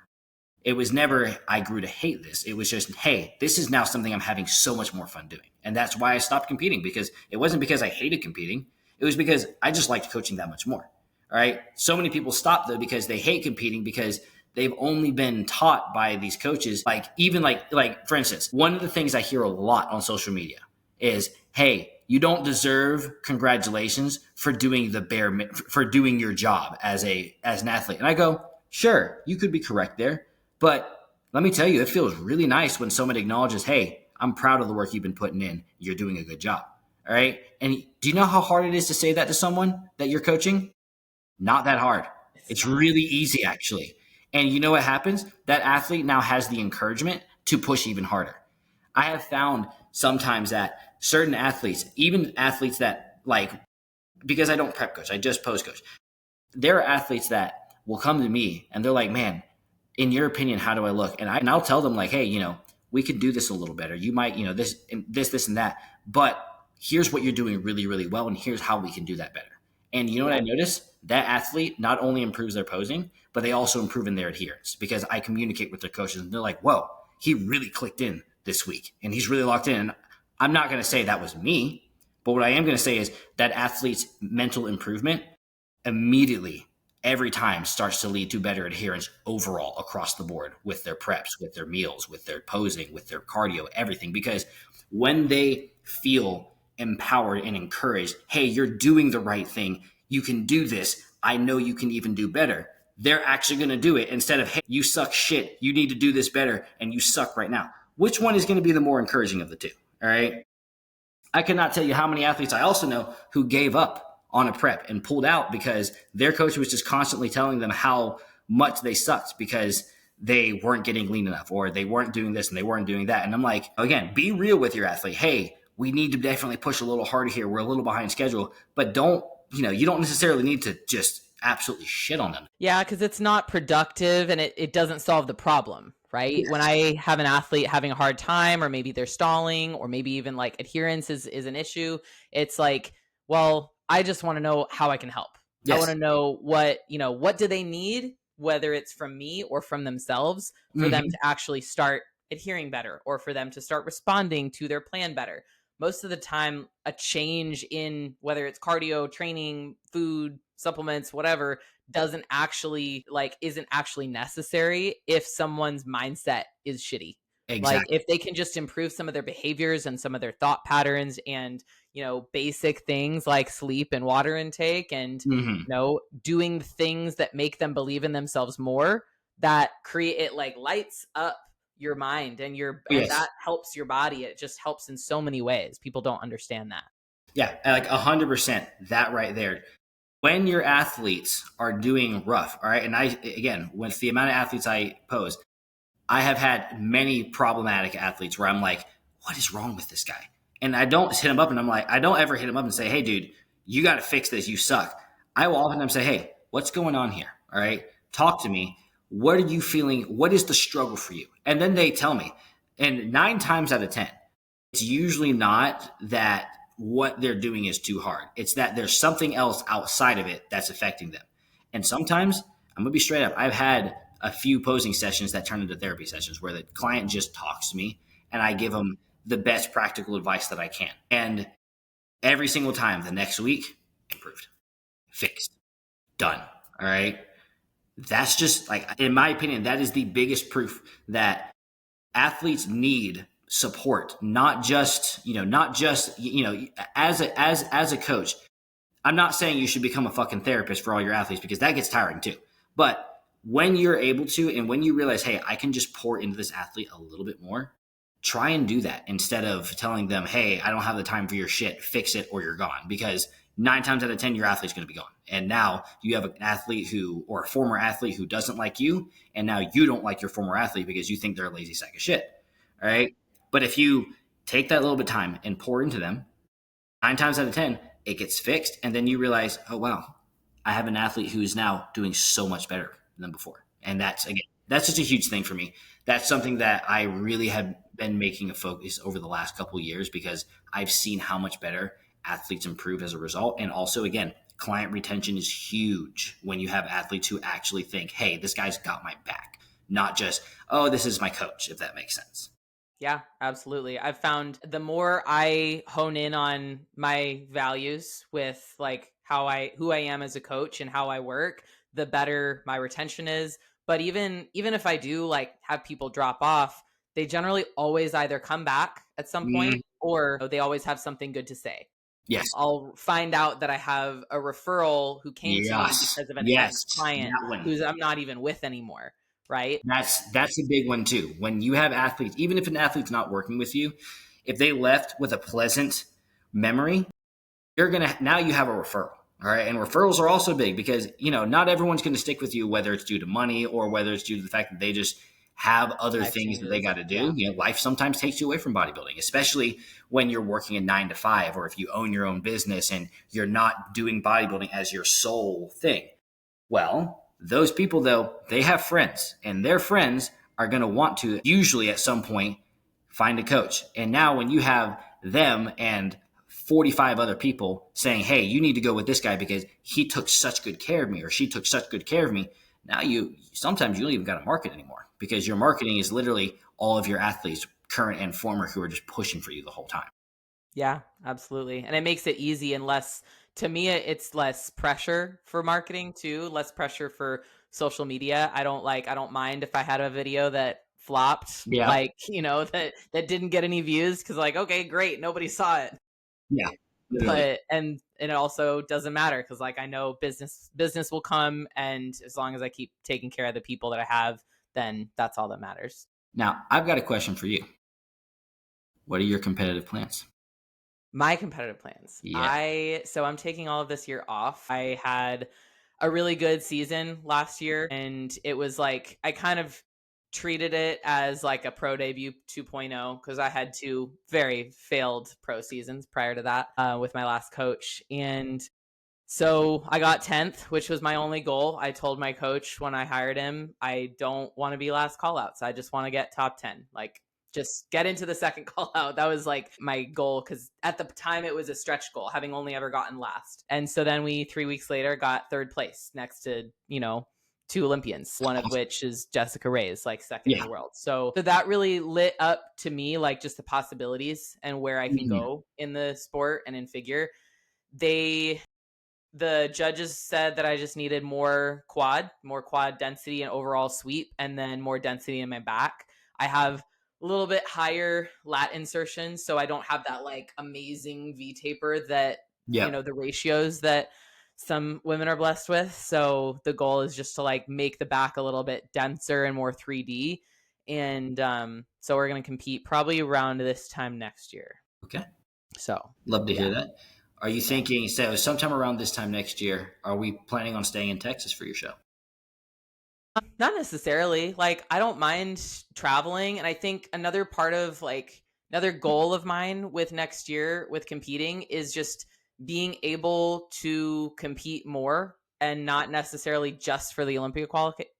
It was never, I grew to hate this. It was just, hey, this is now something I'm having so much more fun doing. And that's why I stopped competing, because it wasn't because I hated competing. It was because I just liked coaching that much more. All right. So many people stop though because they hate competing, because they've only been taught by these coaches. Like for instance, one of the things I hear a lot on social media is, hey, you don't deserve congratulations for doing for doing your job as an athlete. And I go, sure, you could be correct there, but let me tell you, it feels really nice when someone acknowledges, hey, I'm proud of the work you've been putting in. You're doing a good job. All right. And do you know how hard it is to say that to someone that you're coaching? Not that hard. It's really easy, actually. And you know what happens? That athlete now has the encouragement to push even harder. I have found sometimes that certain athletes, even athletes that, like, because I don't prep coach, I just post coach, there are athletes that will come to me and they're like, man, in your opinion, how do I look? And I'll tell them, like, hey, we could do this a little better. You might, this and that, but here's what you're doing really, really well. And here's how we can do that better. And you know what I noticed? That athlete not only improves their posing, but they also improve in their adherence, because I communicate with their coaches and they're like, whoa, he really clicked in this week and he's really locked in. And I'm not going to say that was me, but what I am going to say is that athlete's mental improvement immediately, every time, starts to lead to better adherence overall across the board with their preps, with their meals, with their posing, with their cardio, everything. Because when they feel empowered and encouraged, hey, you're doing the right thing, you can do this, I know you can even do better, they're actually going to do it, instead of, hey, you suck shit, you need to do this better, and you suck right now. Which one is going to be the more encouraging of the two? All right. I cannot tell you how many athletes I also know who gave up on a prep and pulled out because their coach was just constantly telling them how much they sucked because they weren't getting lean enough, or they weren't doing this and they weren't doing that. And I'm like, again, be real with your athlete. Hey, we need to definitely push a little harder here. We're a little behind schedule, but you don't necessarily need to just absolutely shit on them. Yeah, because it's not productive and it doesn't solve the problem, right? When Yes. I have an athlete having a hard time, or maybe they're stalling, or maybe even like adherence is an issue, it's like, well, I just want to know how I can help. I want Yes. to know what do they need, whether it's from me or from themselves, for them Hmm. to actually start adhering better, or for them to start responding to their plan better. Most of the time, a change in whether it's cardio, training, food, supplements, whatever, doesn't actually like isn't actually necessary if someone's mindset is shitty. Like Exactly. if they can just improve some of their behaviors and some of their thought patterns, and basic things like sleep and water intake, and Hmm. doing things that make them believe in themselves more, that create it, like lights up your mind, and Yes. that helps your body. It just helps in so many ways. People don't understand that. Yeah. Like 100%. That right there. When your athletes are doing rough, all right. And I, again, with the amount of athletes I pose, I have had many problematic athletes where I'm like, what is wrong with this guy? And I don't hit him up and I'm like, I don't ever hit him up and say, hey, dude, you got to fix this. You suck. I will oftentimes say, hey, what's going on here? All right. Talk to me. What are you feeling? What is the struggle for you? And then they tell me. And 9 times out of 10, it's usually not that what they're doing is too hard. It's that there's something else outside of it that's affecting them. And sometimes, I'm gonna be straight up, I've had a few posing sessions that turn into therapy sessions where the client just talks to me and I give them the best practical advice that I can. And every single time, the next week, improved, fixed, done. All right. That's just like, in my opinion, that is the biggest proof that athletes need support, not just as a coach. I'm not saying you should become a fucking therapist for all your athletes because that gets tiring too. But when you're able to, and when you realize, hey, I can just pour into this athlete a little bit more, try and do that instead of telling them, hey, I don't have the time for your shit, fix it or you're gone. Because 9 times out of 10, your athlete's going to be gone. And now you have an athlete or a former athlete who doesn't like you. And now you don't like your former athlete because you think they're a lazy sack of shit. All right. But if you take that little bit of time and pour into them, 9 times out of 10, it gets fixed. And then you realize, oh, wow, I have an athlete who is now doing so much better than before. And that's just a huge thing for me. That's something that I really have been making a focus over the last couple of years because I've seen how much better athletes improve as a result. And also, again, client retention is huge when you have athletes who actually think, hey, this guy's got my back, not just, oh, this is my coach, if that makes sense. Yeah, absolutely. I've found the more I hone in on my values with like who I am as a coach and how I work, the better my retention is. But even if I do like have people drop off, they generally always either come back at some Mm, point, or they always have something good to say. yes. I'll find out that I have a referral who came to me Yes. because of an Yes. ex-client That one. who's I'm not even with anymore, right? That's a big one too. When you have athletes, even if an athlete's not working with you, if they left with a pleasant memory, you're gonna now you have a referral. All right. And referrals are also big because, not everyone's gonna stick with you, whether it's due to money or whether it's due to the fact that they just have other Life things that they changes. got to do. Yeah. Life sometimes takes you away from bodybuilding, especially when you're working a 9 to 5, or if you own your own business and you're not doing bodybuilding as your sole thing. Well, those people, though, they have friends, and their friends are going to want to usually at some point find a coach. And now, when you have them and 45 other people saying, hey, you need to go with this guy because he took such good care of me or she took such good care of me. Now, sometimes you don't even got to market anymore because your marketing is literally all of your athletes, current and former, who are just pushing for you the whole time. Yeah, absolutely. And it makes it easy and less, to me, it's less pressure for marketing too, less pressure for social media. I don't mind if I had a video that flopped, Yeah. like, that didn't get any views, because like, okay, great, nobody saw it. Yeah. Literally. But it also doesn't matter because like I know business will come, and as long as I keep taking care of the people that I have, then that's all that matters. Now, I've got a question for you. What are your competitive plans? My competitive plans. Yeah. I'm taking all of this year off. I had a really good season last year, and it was like I kind of treated it as like a pro debut 2.0 because I had two very failed pro seasons prior to that with my last coach. And So I got 10th, which was my only goal. I told my coach when I hired him, I don't want to be last call outs. I just want to get top 10. Like, just get into the second call out. That was like my goal, because at the time it was a stretch goal, having only ever gotten last. And so then we 3 weeks later got third place next to, two Olympians, one of which is Jessica Reyes, like second in the world. So that really lit up to me like just the possibilities and where I can go in the sport and in figure. The judges said that I just needed more quad density and overall sweep, and then more density in my back. I have a little bit higher lat insertion, so I don't have that like amazing V taper that, the ratios that some women are blessed with. So the goal is just to like make the back a little bit denser and more 3D. And so we're going to compete probably around this time next year. Okay. So love to hear that. Are you thinking, so sometime around this time next year, are we planning on staying in Texas for your show? Not necessarily. Like, I don't mind traveling. And I think another part of like another goal of mine with next year with competing is just being able to compete more, and not necessarily just for the Olympic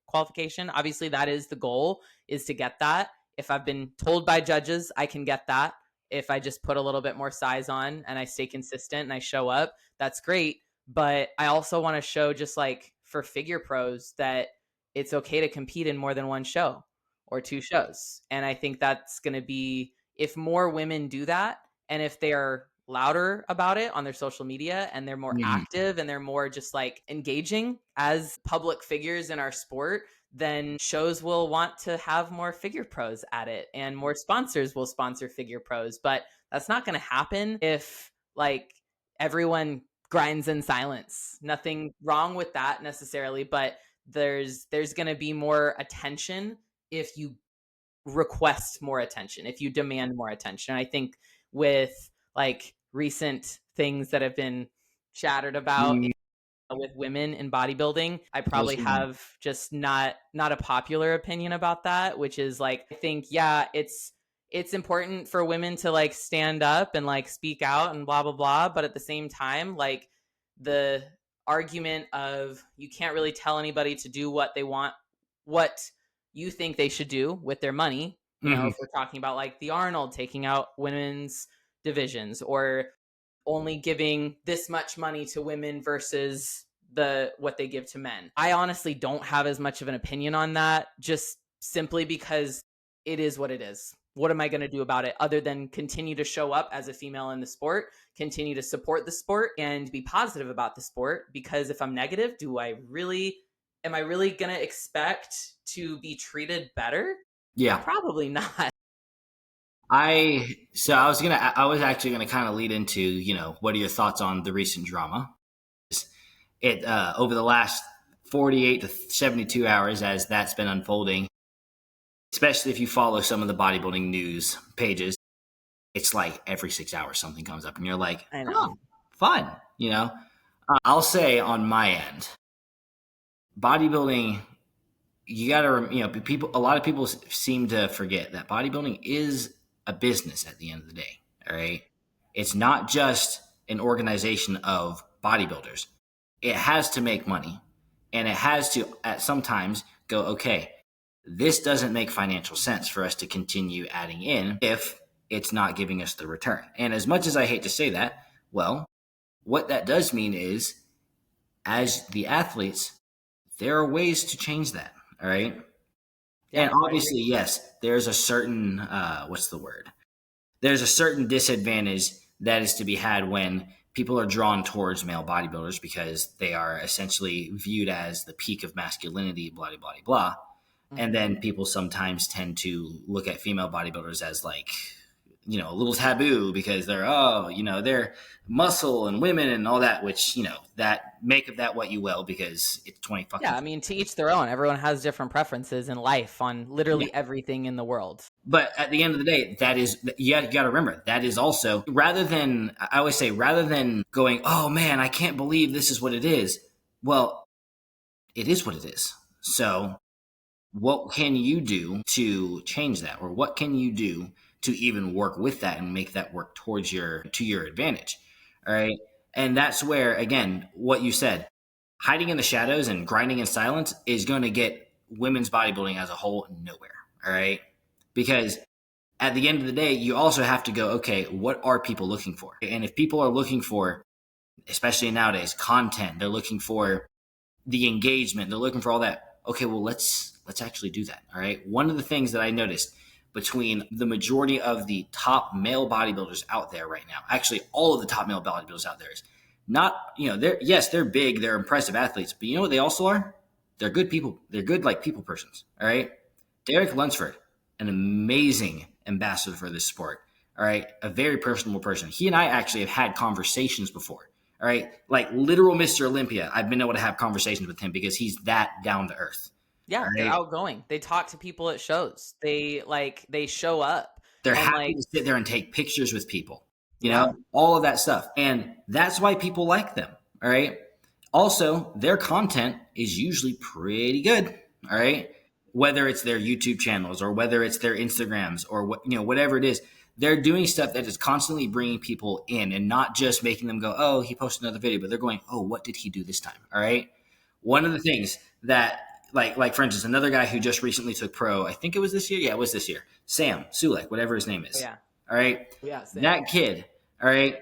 qualification. Obviously, that is the goal, is to get that. If I've been told by judges I can get that, if I just put a little bit more size on and I stay consistent and I show up, that's great. But I also want to show, just like for figure pros, that it's okay to compete in more than one show or two shows. And I think that's going to be, if more women do that, and if they are louder about it on their social media, and they're more active, and they're more just like engaging as public figures in our sport, then shows will want to have more figure pros at it, and more sponsors will sponsor figure pros. But that's not going to happen if like everyone grinds in silence. Nothing wrong with that necessarily, but there's going to be more attention if you request more attention, if you demand more attention. I think with like recent things that have been chattered about with women in bodybuilding, I probably have just not a popular opinion about that, which is like, I think, yeah, it's important for women to like stand up and like speak out and blah blah blah, but at the same time, like, the argument of you can't really tell anybody to do what they want, what you think they should do with their money. If we're talking about like the Arnold taking out women's divisions, or only giving this much money to women versus what they give to men. I honestly don't have as much of an opinion on that, just simply because it is what it is. What am I going to do about it other than continue to show up as a female in the sport, continue to support the sport, and be positive about the sport? Because if I'm negative, am I really going to expect to be treated better? Yeah. Probably not. I was actually gonna kind of lead into, what are your thoughts on the recent drama? It over the last 48 to 72 hours, as that's been unfolding, especially if you follow some of the bodybuilding news pages, it's like every 6 hours something comes up and you're like, I know. oh, fun. I'll say on my end, bodybuilding, you gotta, a lot of people seem to forget that bodybuilding is a business at the end of the day. All right. It's not just an organization of bodybuilders. It has to make money, and it has to at sometimes go, okay, this doesn't make financial sense for us to continue adding in if it's not giving us the return. And as much as I hate to say that, well, what that does mean is, as the athletes, there are ways to change that. All right. Yeah, and obviously, yes, there's a certain, what's the word? There's a certain disadvantage that is to be had when people are drawn towards male bodybuilders, because they are essentially viewed as the peak of masculinity, blah, blah, blah, blah. Mm-hmm. And then people sometimes tend to look at female bodybuilders as like, a little taboo, because they're muscle and women and all that, which, that make of that what you will, because it's 20 fucking. Yeah, I mean, to each their own. Everyone has different preferences in life on literally everything in the world. But at the end of the day, that is, you got to remember, that is also, I always say, rather than going, oh man, I can't believe this is what it is. Well, it is what it is. So what can you do to change that? Or what can you do to even work with that and make that work to your advantage? All right. And that's where, again, what you said, hiding in the shadows and grinding in silence is going to get women's bodybuilding as a whole nowhere. All right. Because at the end of the day, you also have to go, okay, what are people looking for? And if people are looking for, especially nowadays, content, they're looking for the engagement, they're looking for all that. Okay, well, let's actually do that. All right. One of the things that I noticed between the majority of the top male bodybuilders out there right now, actually all of the top male bodybuilders out there, is not, they're big, they're impressive athletes, but you know what they also are? They're good people. They're good, like, people persons. All right. Derek Lunsford, an amazing ambassador for this sport. All right. A very personable person. He and I actually have had conversations before. All right. Like literal Mr. Olympia. I've been able to have conversations with him because he's that down to earth. All Yeah, they're right. outgoing. They talk to people at shows. They show up They're and happy like, to sit there and take pictures with people, yeah. all of that stuff. And that's why people like them. All right. Also, their content is usually pretty good. All right. Whether it's their YouTube channels or whether it's their Instagrams or whatever it is, they're doing stuff that is constantly bringing people in and not just making them go, oh, he posted another video, but they're going, oh, what did he do this time? All right. One of the things that, like for instance, another guy who just recently took pro, I think it was this year. Yeah, it was this year. Sam Sulek, whatever his name Oh, is. yeah. All right. Yeah, same. That kid. All right.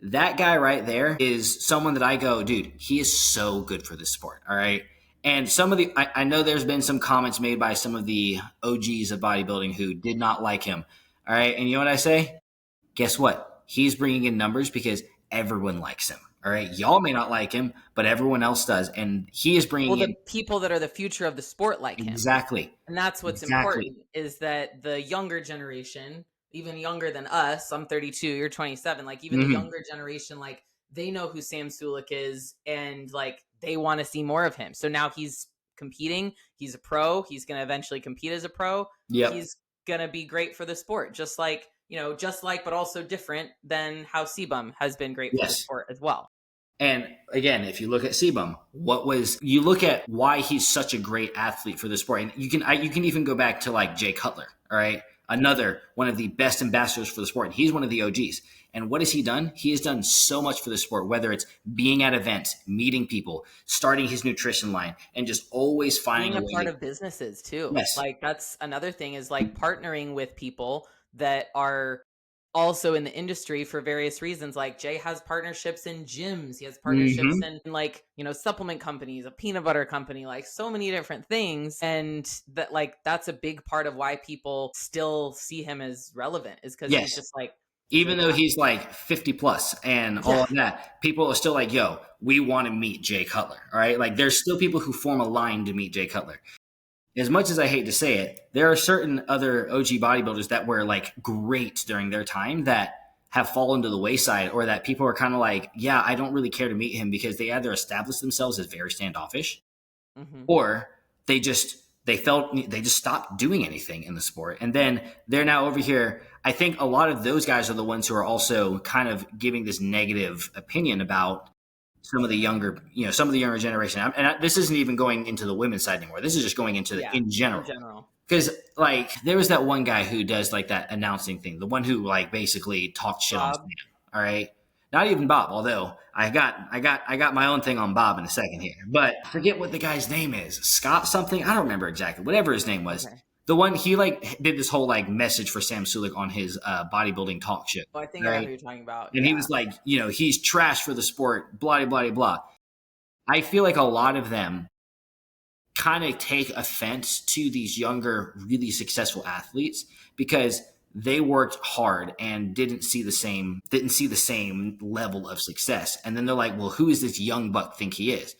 That guy right there is someone that I go, dude, he is so good for this sport. All right. And some of I know there's been some comments made by some of the OGs of bodybuilding who did not like him. All right. And you know what I say? Guess what? He's bringing in numbers because everyone likes him. All right. Y'all may not like him, but everyone else does. And he is Well, bringing the in. people that are the future of the sport like him. Exactly. And that's what's Exactly. important, is that the younger generation, even younger than us, I'm 32, you're 27, like even the Mm-hmm. younger generation, like they know who Sam Sulek is and like they want to see more of him. So now he's competing, he's a pro, he's going to eventually compete as a pro. Yep. He's going to be great for the sport, just like, but also different than how Sebum has been great for the Yes. sport as well. And again, if you look at Sebum, you look at why he's such a great athlete for the sport, and you can even go back to like Jay Cutler, all right, another one of the best ambassadors for the sport, and he's one of the OGs. And what has he done? He has done so much for the sport, whether it's being at events, meeting people, starting his nutrition line, and just always finding Being a a part way. of businesses too. Yes. Like that's another thing, is like partnering with people that are also in the industry for various reasons. Like Jay has partnerships in gyms, he has partnerships Mm-hmm. in like, supplement companies, a peanut butter company, like so many different things. And that, like, that's a big part of why people still see him as relevant, is because he's Yes. just like, he's a Even though guy. he's like 50 plus and all Yeah. of that, people are still like, yo, we want to meet Jay Cutler. All right. Like there's still people who form a line to meet Jay Cutler. As much as I hate to say it, there are certain other OG bodybuilders that were like great during their time that have fallen to the wayside, or that people are kind of like, yeah, I don't really care to meet him because they either established themselves as very standoffish, Hmm. or they just stopped doing anything in the sport, and then they're now over here. I think a lot of those guys are the ones who are also kind of giving this negative opinion about some of the younger generation. This isn't even going into the women's side anymore. This is just going into Yeah, in in general. general. Because like there was that one guy who does like that announcing thing, the one who like basically talked shit on Sam. Bob. All right, not even Bob. Although I got my own thing on Bob in a second here, but I forget what the guy's name is. Scott something. I don't remember exactly. Whatever his name was. Okay. The one he like did this whole like message for Sam Sulek on his bodybuilding talk show. Well, I think I know Right. who you're talking about. And he Yeah. was like, he's trash for the sport, blah, blah, blah, blah. I feel like a lot of them kind of take offense to these younger, really successful athletes because they worked hard and didn't see the same level of success. And then they're like, well, who is this young buck think he is?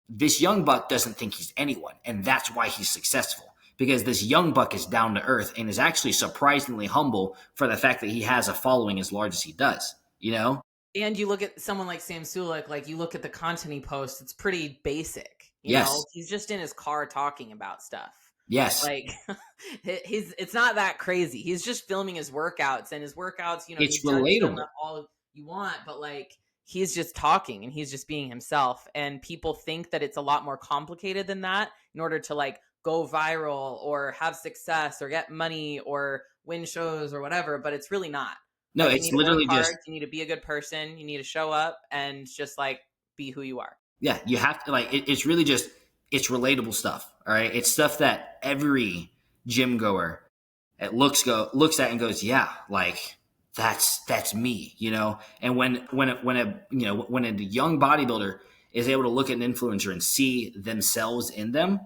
This young buck doesn't think he's anyone. And that's why he's successful. Because this young buck is down to earth and is actually surprisingly humble for the fact that he has a following as large as he does, And you look at someone like Sam Sulek, like you look at the content he posts, it's pretty basic. Yes. He's just in his car talking about stuff. Yes. Like it's not that crazy. He's just filming his workouts, and his workouts, It's you judge them relatable. all you want, but like he's just talking and he's just being himself. And people think that it's a lot more complicated than that in order to like go viral or have success or get money or win shows or whatever, but it's really not. No, Like, you it's need to work literally just, hard, you need to be a good person, you need to show up and just like be who you are. yeah, you have to like, it's really just, it's relatable stuff. All right. It's stuff that every gym goer looks at and goes, yeah, like that's me, you know? And when a young bodybuilder is able to look at an influencer and see themselves in them,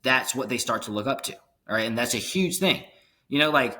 that's what they start to look up to. All right. And that's a huge thing. You know, like,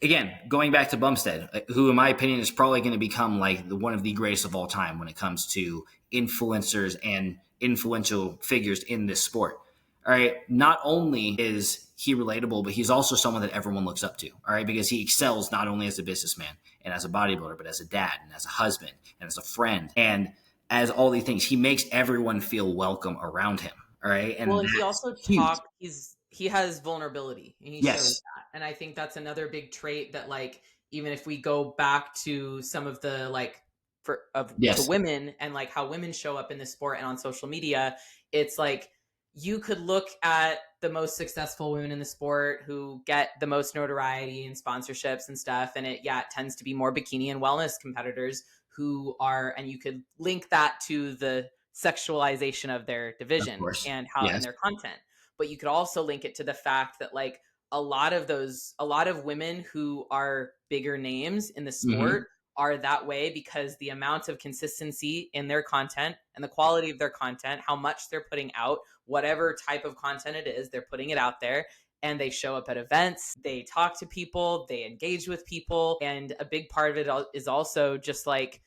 again, going back to Bumstead, who in my opinion is probably going to become like one of the greatest of all time when it comes to influencers and influential figures in this sport. All right. Not only is he relatable, but he's also someone that everyone looks up to. All right. Because he excels not only as a businessman and as a bodybuilder, but as a dad and as a husband and as a friend and as all these things. He makes everyone feel welcome around him. All right. Well, And and he that's also huge. he has vulnerability and he shows Yes. that. And I think that's another big trait that like even if we go back to some of the like to Yes. women and like how women show up in the sport and on social media, it's like you could look at the most successful women in the sport who get the most notoriety and sponsorships and stuff and it tends to be more bikini and wellness competitors who are and you could link that to the sexualization of their Of division course. and how and Yes. their content. But you could also link it to the fact that like a lot of women who are bigger names in the Hmm. sport are that way because the amount of consistency in their content and the quality of their content, how much they're putting out, whatever type of content it is, they're putting it out there and they show up at events, they talk to people, they engage with people. And a big part of it is also just like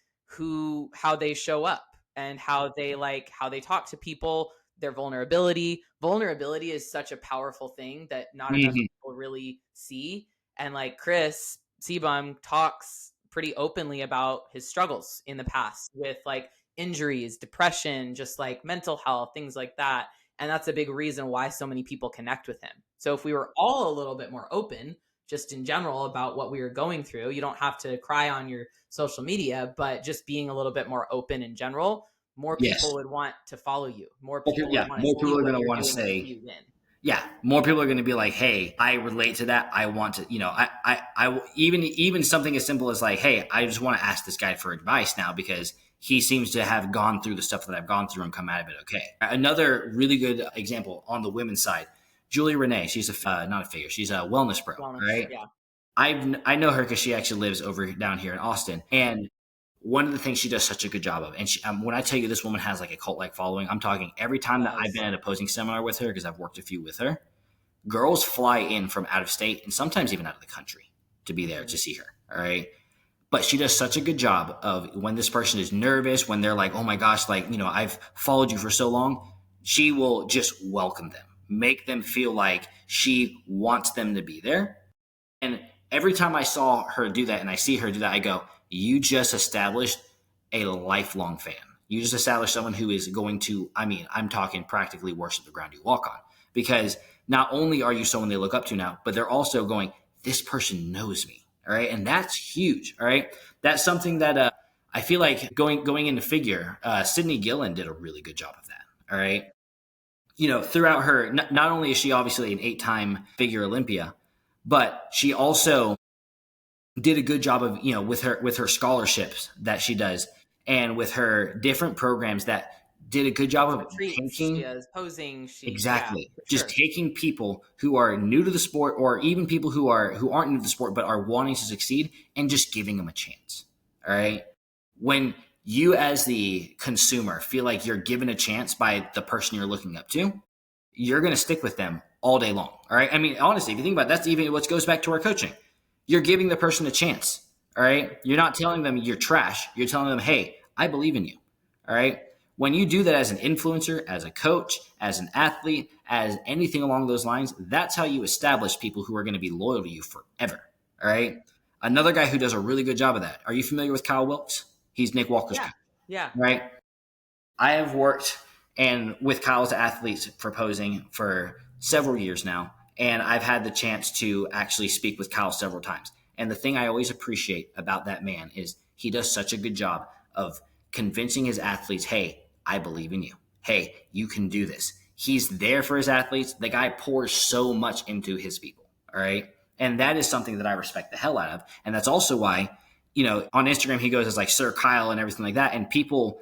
how they show up and how they talk to people, their vulnerability is such a powerful thing that not enough Hmm. people really see. And like Chris Seabum talks pretty openly about his struggles in the past with like injuries, depression, just like mental health, things like that. And that's a big reason why so many people connect with him. So if we were all a little bit more open just in general about what we were going through, you don't have to cry on your social media, but just being a little bit more open in general, more people Yes. would want to follow you. More people would Yeah. want to More see people are what going to you're want to doing to see say, you win. yeah, more people are going to be like, hey, I relate to that. I want to, even something as simple as like, hey, I just want to ask this guy for advice now because he seems to have gone through the stuff that I've gone through and come out of it okay. Another really good example on the women's side, Julie Renee. She's not a figure. She's a wellness pro, Wellness, right? yeah. I know her because she actually lives over down here in Austin, and one of the things she does such a good job of, and when I tell you this woman has like a cult like following, I'm talking every She time that I've does. been at a posing seminar with her because I've worked a few with her. Girls fly in from out of state and sometimes even out of the country to be there to see her. All right. But she does such a good job of when this person is nervous, when they're like, oh my gosh, like, I've followed you for so long, she will just welcome them, make them feel like she wants them to be there. And every time I saw her do that and I see her do that, I go, you just established a lifelong fan. You just established someone who is going to, I'm talking practically worship the ground you walk on. Because not only are you someone they look up to now, but they're also going, this person knows me. All right. And that's huge. All right. That's something that I feel like going into figure, Sydney Gillen did a really good job of that. All right. Throughout her, not only is she obviously an 8-time figure Olympia, but she also did a good job of with her scholarships that she does and with her different programs that did a good job of Retreats, she taking has posing, yeah, exactly for just sure. taking people who are new to the sport or even people who aren't new to the sport but are wanting to succeed and just giving them a chance. All right. When you as the consumer feel like you're given a chance by the person you're looking up to, you're going to stick with them all day long. All right. I mean, honestly, if you think about it, that's even what goes back to our coaching. You're giving the person a chance. All right. You're not telling them you're trash. You're telling them, hey, I believe in you. All right. When you do that as an influencer, as a coach, as an athlete, as anything along those lines, that's how you establish people who are going to be loyal to you forever. All right. Another guy who does a really good job of that. Are you familiar with Kyle Wilkes? He's Nick Walker's Yeah. coach, Yeah. right? I have worked and with Kyle's athletes for posing for several years now, and I've had the chance to actually speak with Kyle several times. And the thing I always appreciate about that man is he does such a good job of convincing his athletes, hey, I believe in you. Hey, you can do this. He's there for his athletes. The guy pours so much into his people. All right. And that is something that I respect the hell out of. And that's also why on Instagram, he goes as like Sir Kyle and everything like that. And people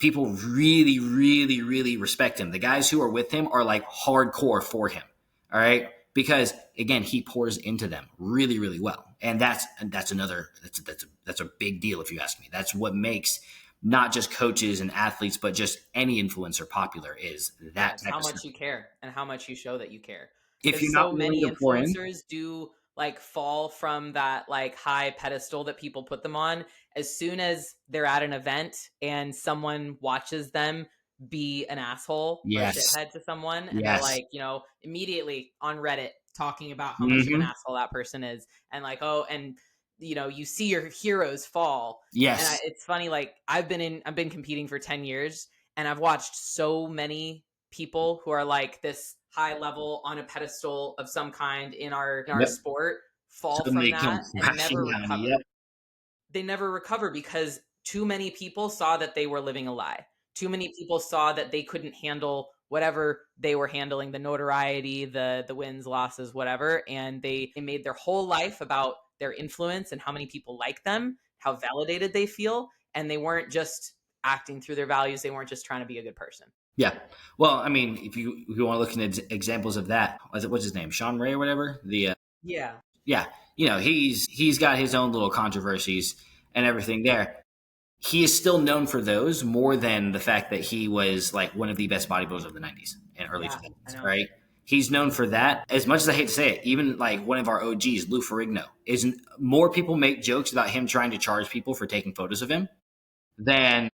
really, really, really respect him. The guys who are with him are like hardcore for him. All right. Because again, he pours into them really, really well. And that's a big deal. If you ask me, that's what makes not just coaches and athletes, but just any influencer popular is that type how of much stuff. you care and how much you show that you care. If Because you're not so willing many to pour in, influencers do like fall from that like high pedestal that people put them on as soon as they're at an event and someone watches them be an asshole or a yes, shithead to someone, and they're yes, like, immediately on Reddit talking about how much of an hmm asshole that person is, and like, oh, and you see your heroes fall. And yes, it's funny, like I've been competing for 10 years, and I've watched so many people who are like this high level on a pedestal of some kind in our yep. sport fall from Suddenly come that and crashing never down. recover. Yep. They never recover because too many people saw that they were living a lie. Too many people saw that they couldn't handle whatever they were handling, the notoriety, the wins, losses, whatever, and they made their whole life about their influence and how many people like them, how validated they feel, and they weren't just acting through their values, they weren't just trying to be a good person. Yeah. Well, I mean, if you want to look at examples of that, what's his name, Sean Ray or whatever. Yeah. Yeah, he's got his own little controversies and everything there. He is still known for those more than the fact that he was like one of the best bodybuilders of the 90s and early Yeah, I 2000s, know. right? He's known for that. As much as I hate to say it, even like one of our OGs, Lou Ferrigno, is more people make jokes about him trying to charge people for taking photos of him than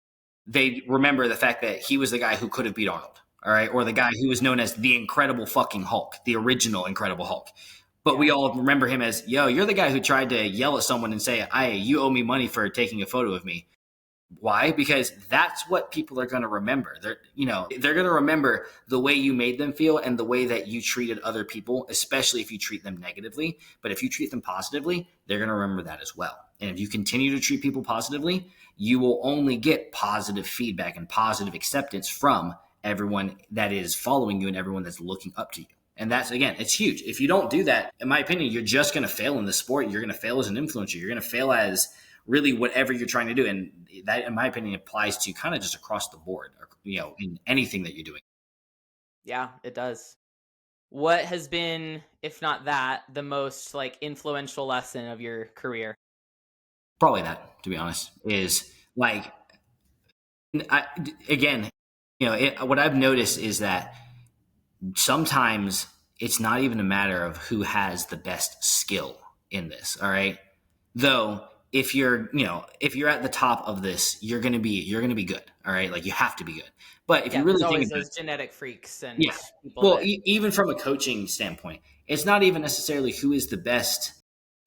they remember the fact that he was the guy who could have beat Arnold, all right, or the guy who was known as the Incredible fucking Hulk, the original Incredible Hulk. But we Yeah. all remember him as, yo, you're the guy who tried to yell at someone and say, you owe me money for taking a photo of me. Why? Because that's what people are going to remember. They're going to remember the way you made them feel and the way that you treated other people, especially if you treat them negatively. But if you treat them positively, they're going to remember that as well. And if you continue to treat people positively, you will only get positive feedback and positive acceptance from everyone that is following you and everyone that's looking up to you. And that's, again, it's huge. If you don't do that, in my opinion, you're just going to fail in the sport. You're going to fail as an influencer. You're going to fail as really whatever you're trying to do. And that, in my opinion, applies to kind of just across the board, in anything that you're doing. Yeah, it does. What has been, if not that, the most like influential lesson of your career? Probably that, to be honest, is like, again, what I've noticed is that sometimes it's not even a matter of who has the best skill in this. All right. Though if you're at the top of this, you're gonna be good. All right. Like you have to be good. But if Yeah, you there's really think always about those genetic freaks and Yeah. people Well, that, even from a coaching standpoint, it's not even necessarily who is the best,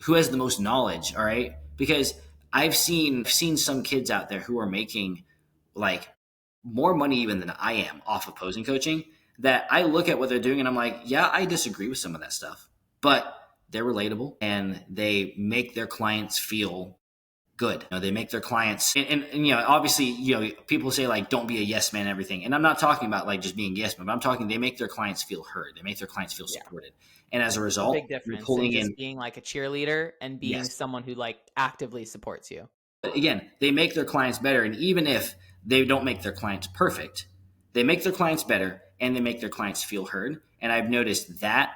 who has the most knowledge. All right, because I've seen some kids out there who are making like more money even than I am off of posing coaching. That I look at what they're doing and I'm like, yeah, I disagree with some of that stuff, but they're relatable and they make their clients feel good. They make their clients, and obviously, people say like, don't be a yes man, and everything. And I'm not talking about like just being yes man, but I'm talking they make their clients feel heard. They make their clients feel yeah, supported. And as a a big result, you're difference in pulling in, just being like a cheerleader and being yes. someone who like actively supports you. But again, they make their clients better. And even if they don't make their clients perfect, they make their clients better and they make their clients feel heard. And I've noticed that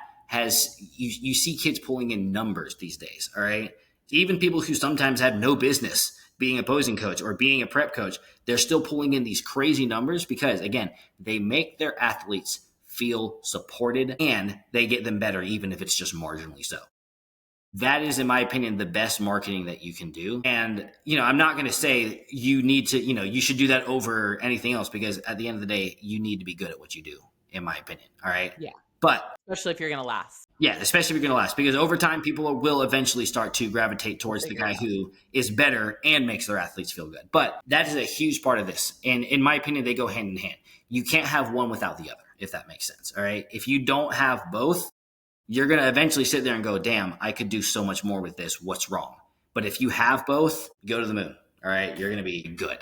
you see kids pulling in numbers these days. All right. Even people who sometimes have no business being a posing coach or being a prep coach, they're still pulling in these crazy numbers because, again, they make their athletes feel supported and they get them better, even if it's just marginally so. That is, in my opinion, the best marketing that you can do. And, I'm not going to say you need to, you should do that over anything else because at the end of the day, you need to be good at what you do, in my opinion. All right. Yeah, But especially if you're gonna last. yeah, especially if you're going to last, because over time, people will eventually start to gravitate We'll towards the figure it guy out. who is better and makes their athletes feel good. But that is a huge part of this. And in my opinion, they go hand in hand. You can't have one without the other, if that makes sense. All right. If you don't have both, you're going to eventually sit there and go, damn, I could do so much more with this. What's wrong? But if you have both, go to the moon. All right. You're going to be good.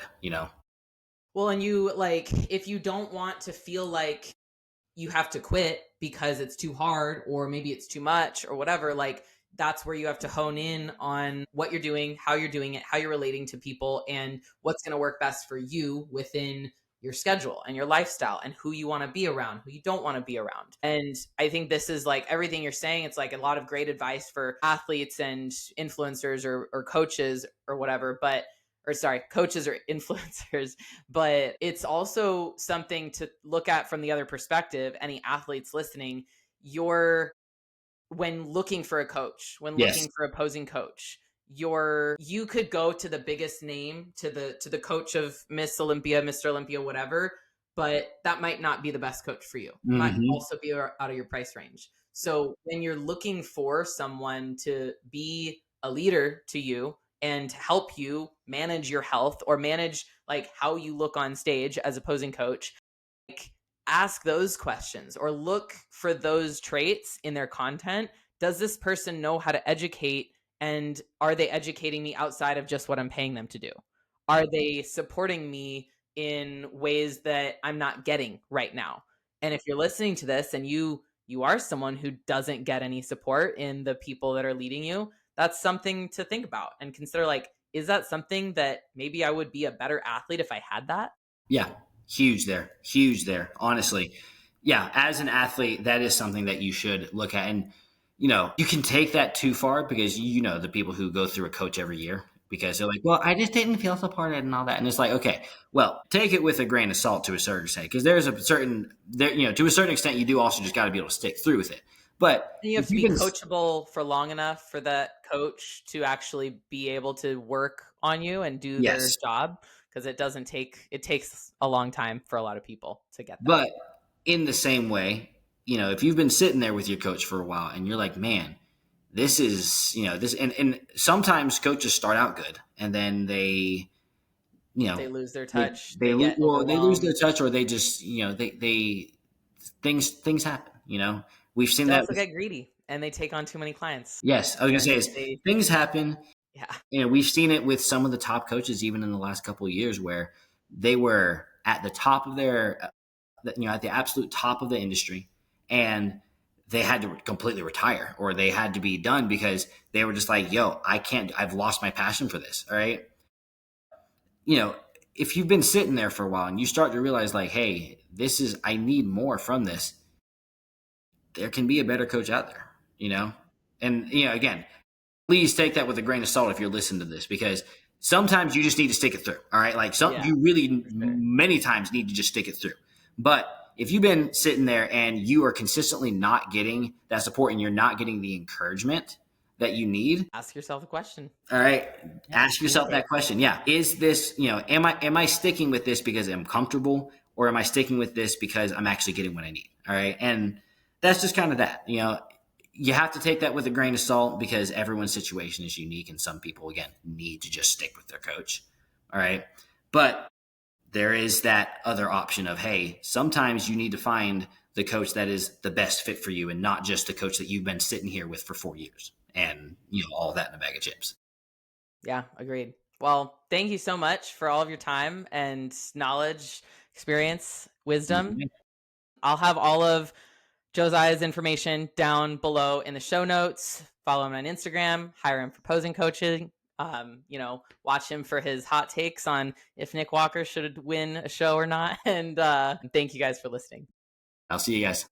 Well, and you like, if you don't want to feel like you have to quit because it's too hard or maybe it's too much or whatever, like that's where you have to hone in on what you're doing, how you're doing it, how you're relating to people, and what's going to work best for you within your schedule and your lifestyle and who you want to be around, who you don't want to be around. And I think this is like everything you're saying. It's like a lot of great advice for athletes and influencers or coaches or whatever, but or sorry, coaches or influencers, but it's also something to look at from the other perspective. Any athletes listening, you're when looking for a coach, when Yes. looking for opposing coach, you could go to the biggest name, to the coach of Miss Olympia, Mr. Olympia, whatever, but that might not be the best coach for you. Might Hmm. also be out of your price range. So when you're looking for someone to be a leader to you and help you manage your health or manage like how you look on stage as opposing coach, like ask those questions or look for those traits in their content. Does this person know how to educate, and are they educating me outside of just what I'm paying them to do? Are they supporting me in ways that I'm not getting right now? And if you're listening to this and you are someone who doesn't get any support in the people that are leading you, that's something to think about and consider, like, is that something that maybe I would be a better athlete if I had that? Yeah, huge there. Huge there, honestly. Yeah, as an athlete, that is something that you should look at. And, you can take that too far because the people who go through a coach every year because they're like, well, I just didn't feel supported and all that. And it's like, okay, well, take it with a grain of salt to a certain extent because there's a certain, to a certain extent, you do also just got to be able to stick through with it. But And you have if to you've be been, coachable for long enough for that coach to actually be able to work on you and do their yes, job, because it takes a long time for a lot of people to get that. but in the same way, if you've been sitting there with your coach for a while and you're like, man, this is this and sometimes coaches start out good and then they you know They lose their they touch, they they lo- get well they lose their overwhelmed. touch or they just they things happen. We've seen They that also with, get greedy and they take on too many clients. yes, I was gonna say And is things happen. yeah, We've seen it with some of the top coaches even in the last couple of years where they were at the top of their at the absolute top of the industry, and they had to completely retire or they had to be done because they were just like, yo, I can't, I've lost my passion for this. All right. You know, if you've been sitting there for a while and you start to realize, like, hey, I need more from this, there can be a better coach out there, you know? And, again, please take that with a grain of salt if you're listening to this because sometimes you just need to stick it through. All right. Like yeah, you really for sure. many times need to just stick it through. But if you've been sitting there and you are consistently not getting that support and you're not getting the encouragement that you need, Ask yourself a question. all right, Yeah, ask is yourself it? that question. Yeah. Is this, am I sticking with this because I'm comfortable or am I sticking with this because I'm actually getting what I need? All right. And that's just kind of that, you have to take that with a grain of salt because everyone's situation is unique and some people again need to just stick with their coach. All right. But there is that other option of, hey, sometimes you need to find the coach that is the best fit for you and not just the coach that you've been sitting here with for 4 years and all that in a bag of chips. Yeah, agreed. Well, thank you so much for all of your time and knowledge, experience, wisdom. I'll have all of Josiah's information down below in the show notes. Follow him on Instagram, hire him for posing coaching. Watch him for his hot takes on if Nick Walker should win a show or not. And thank you guys for listening. I'll see you guys.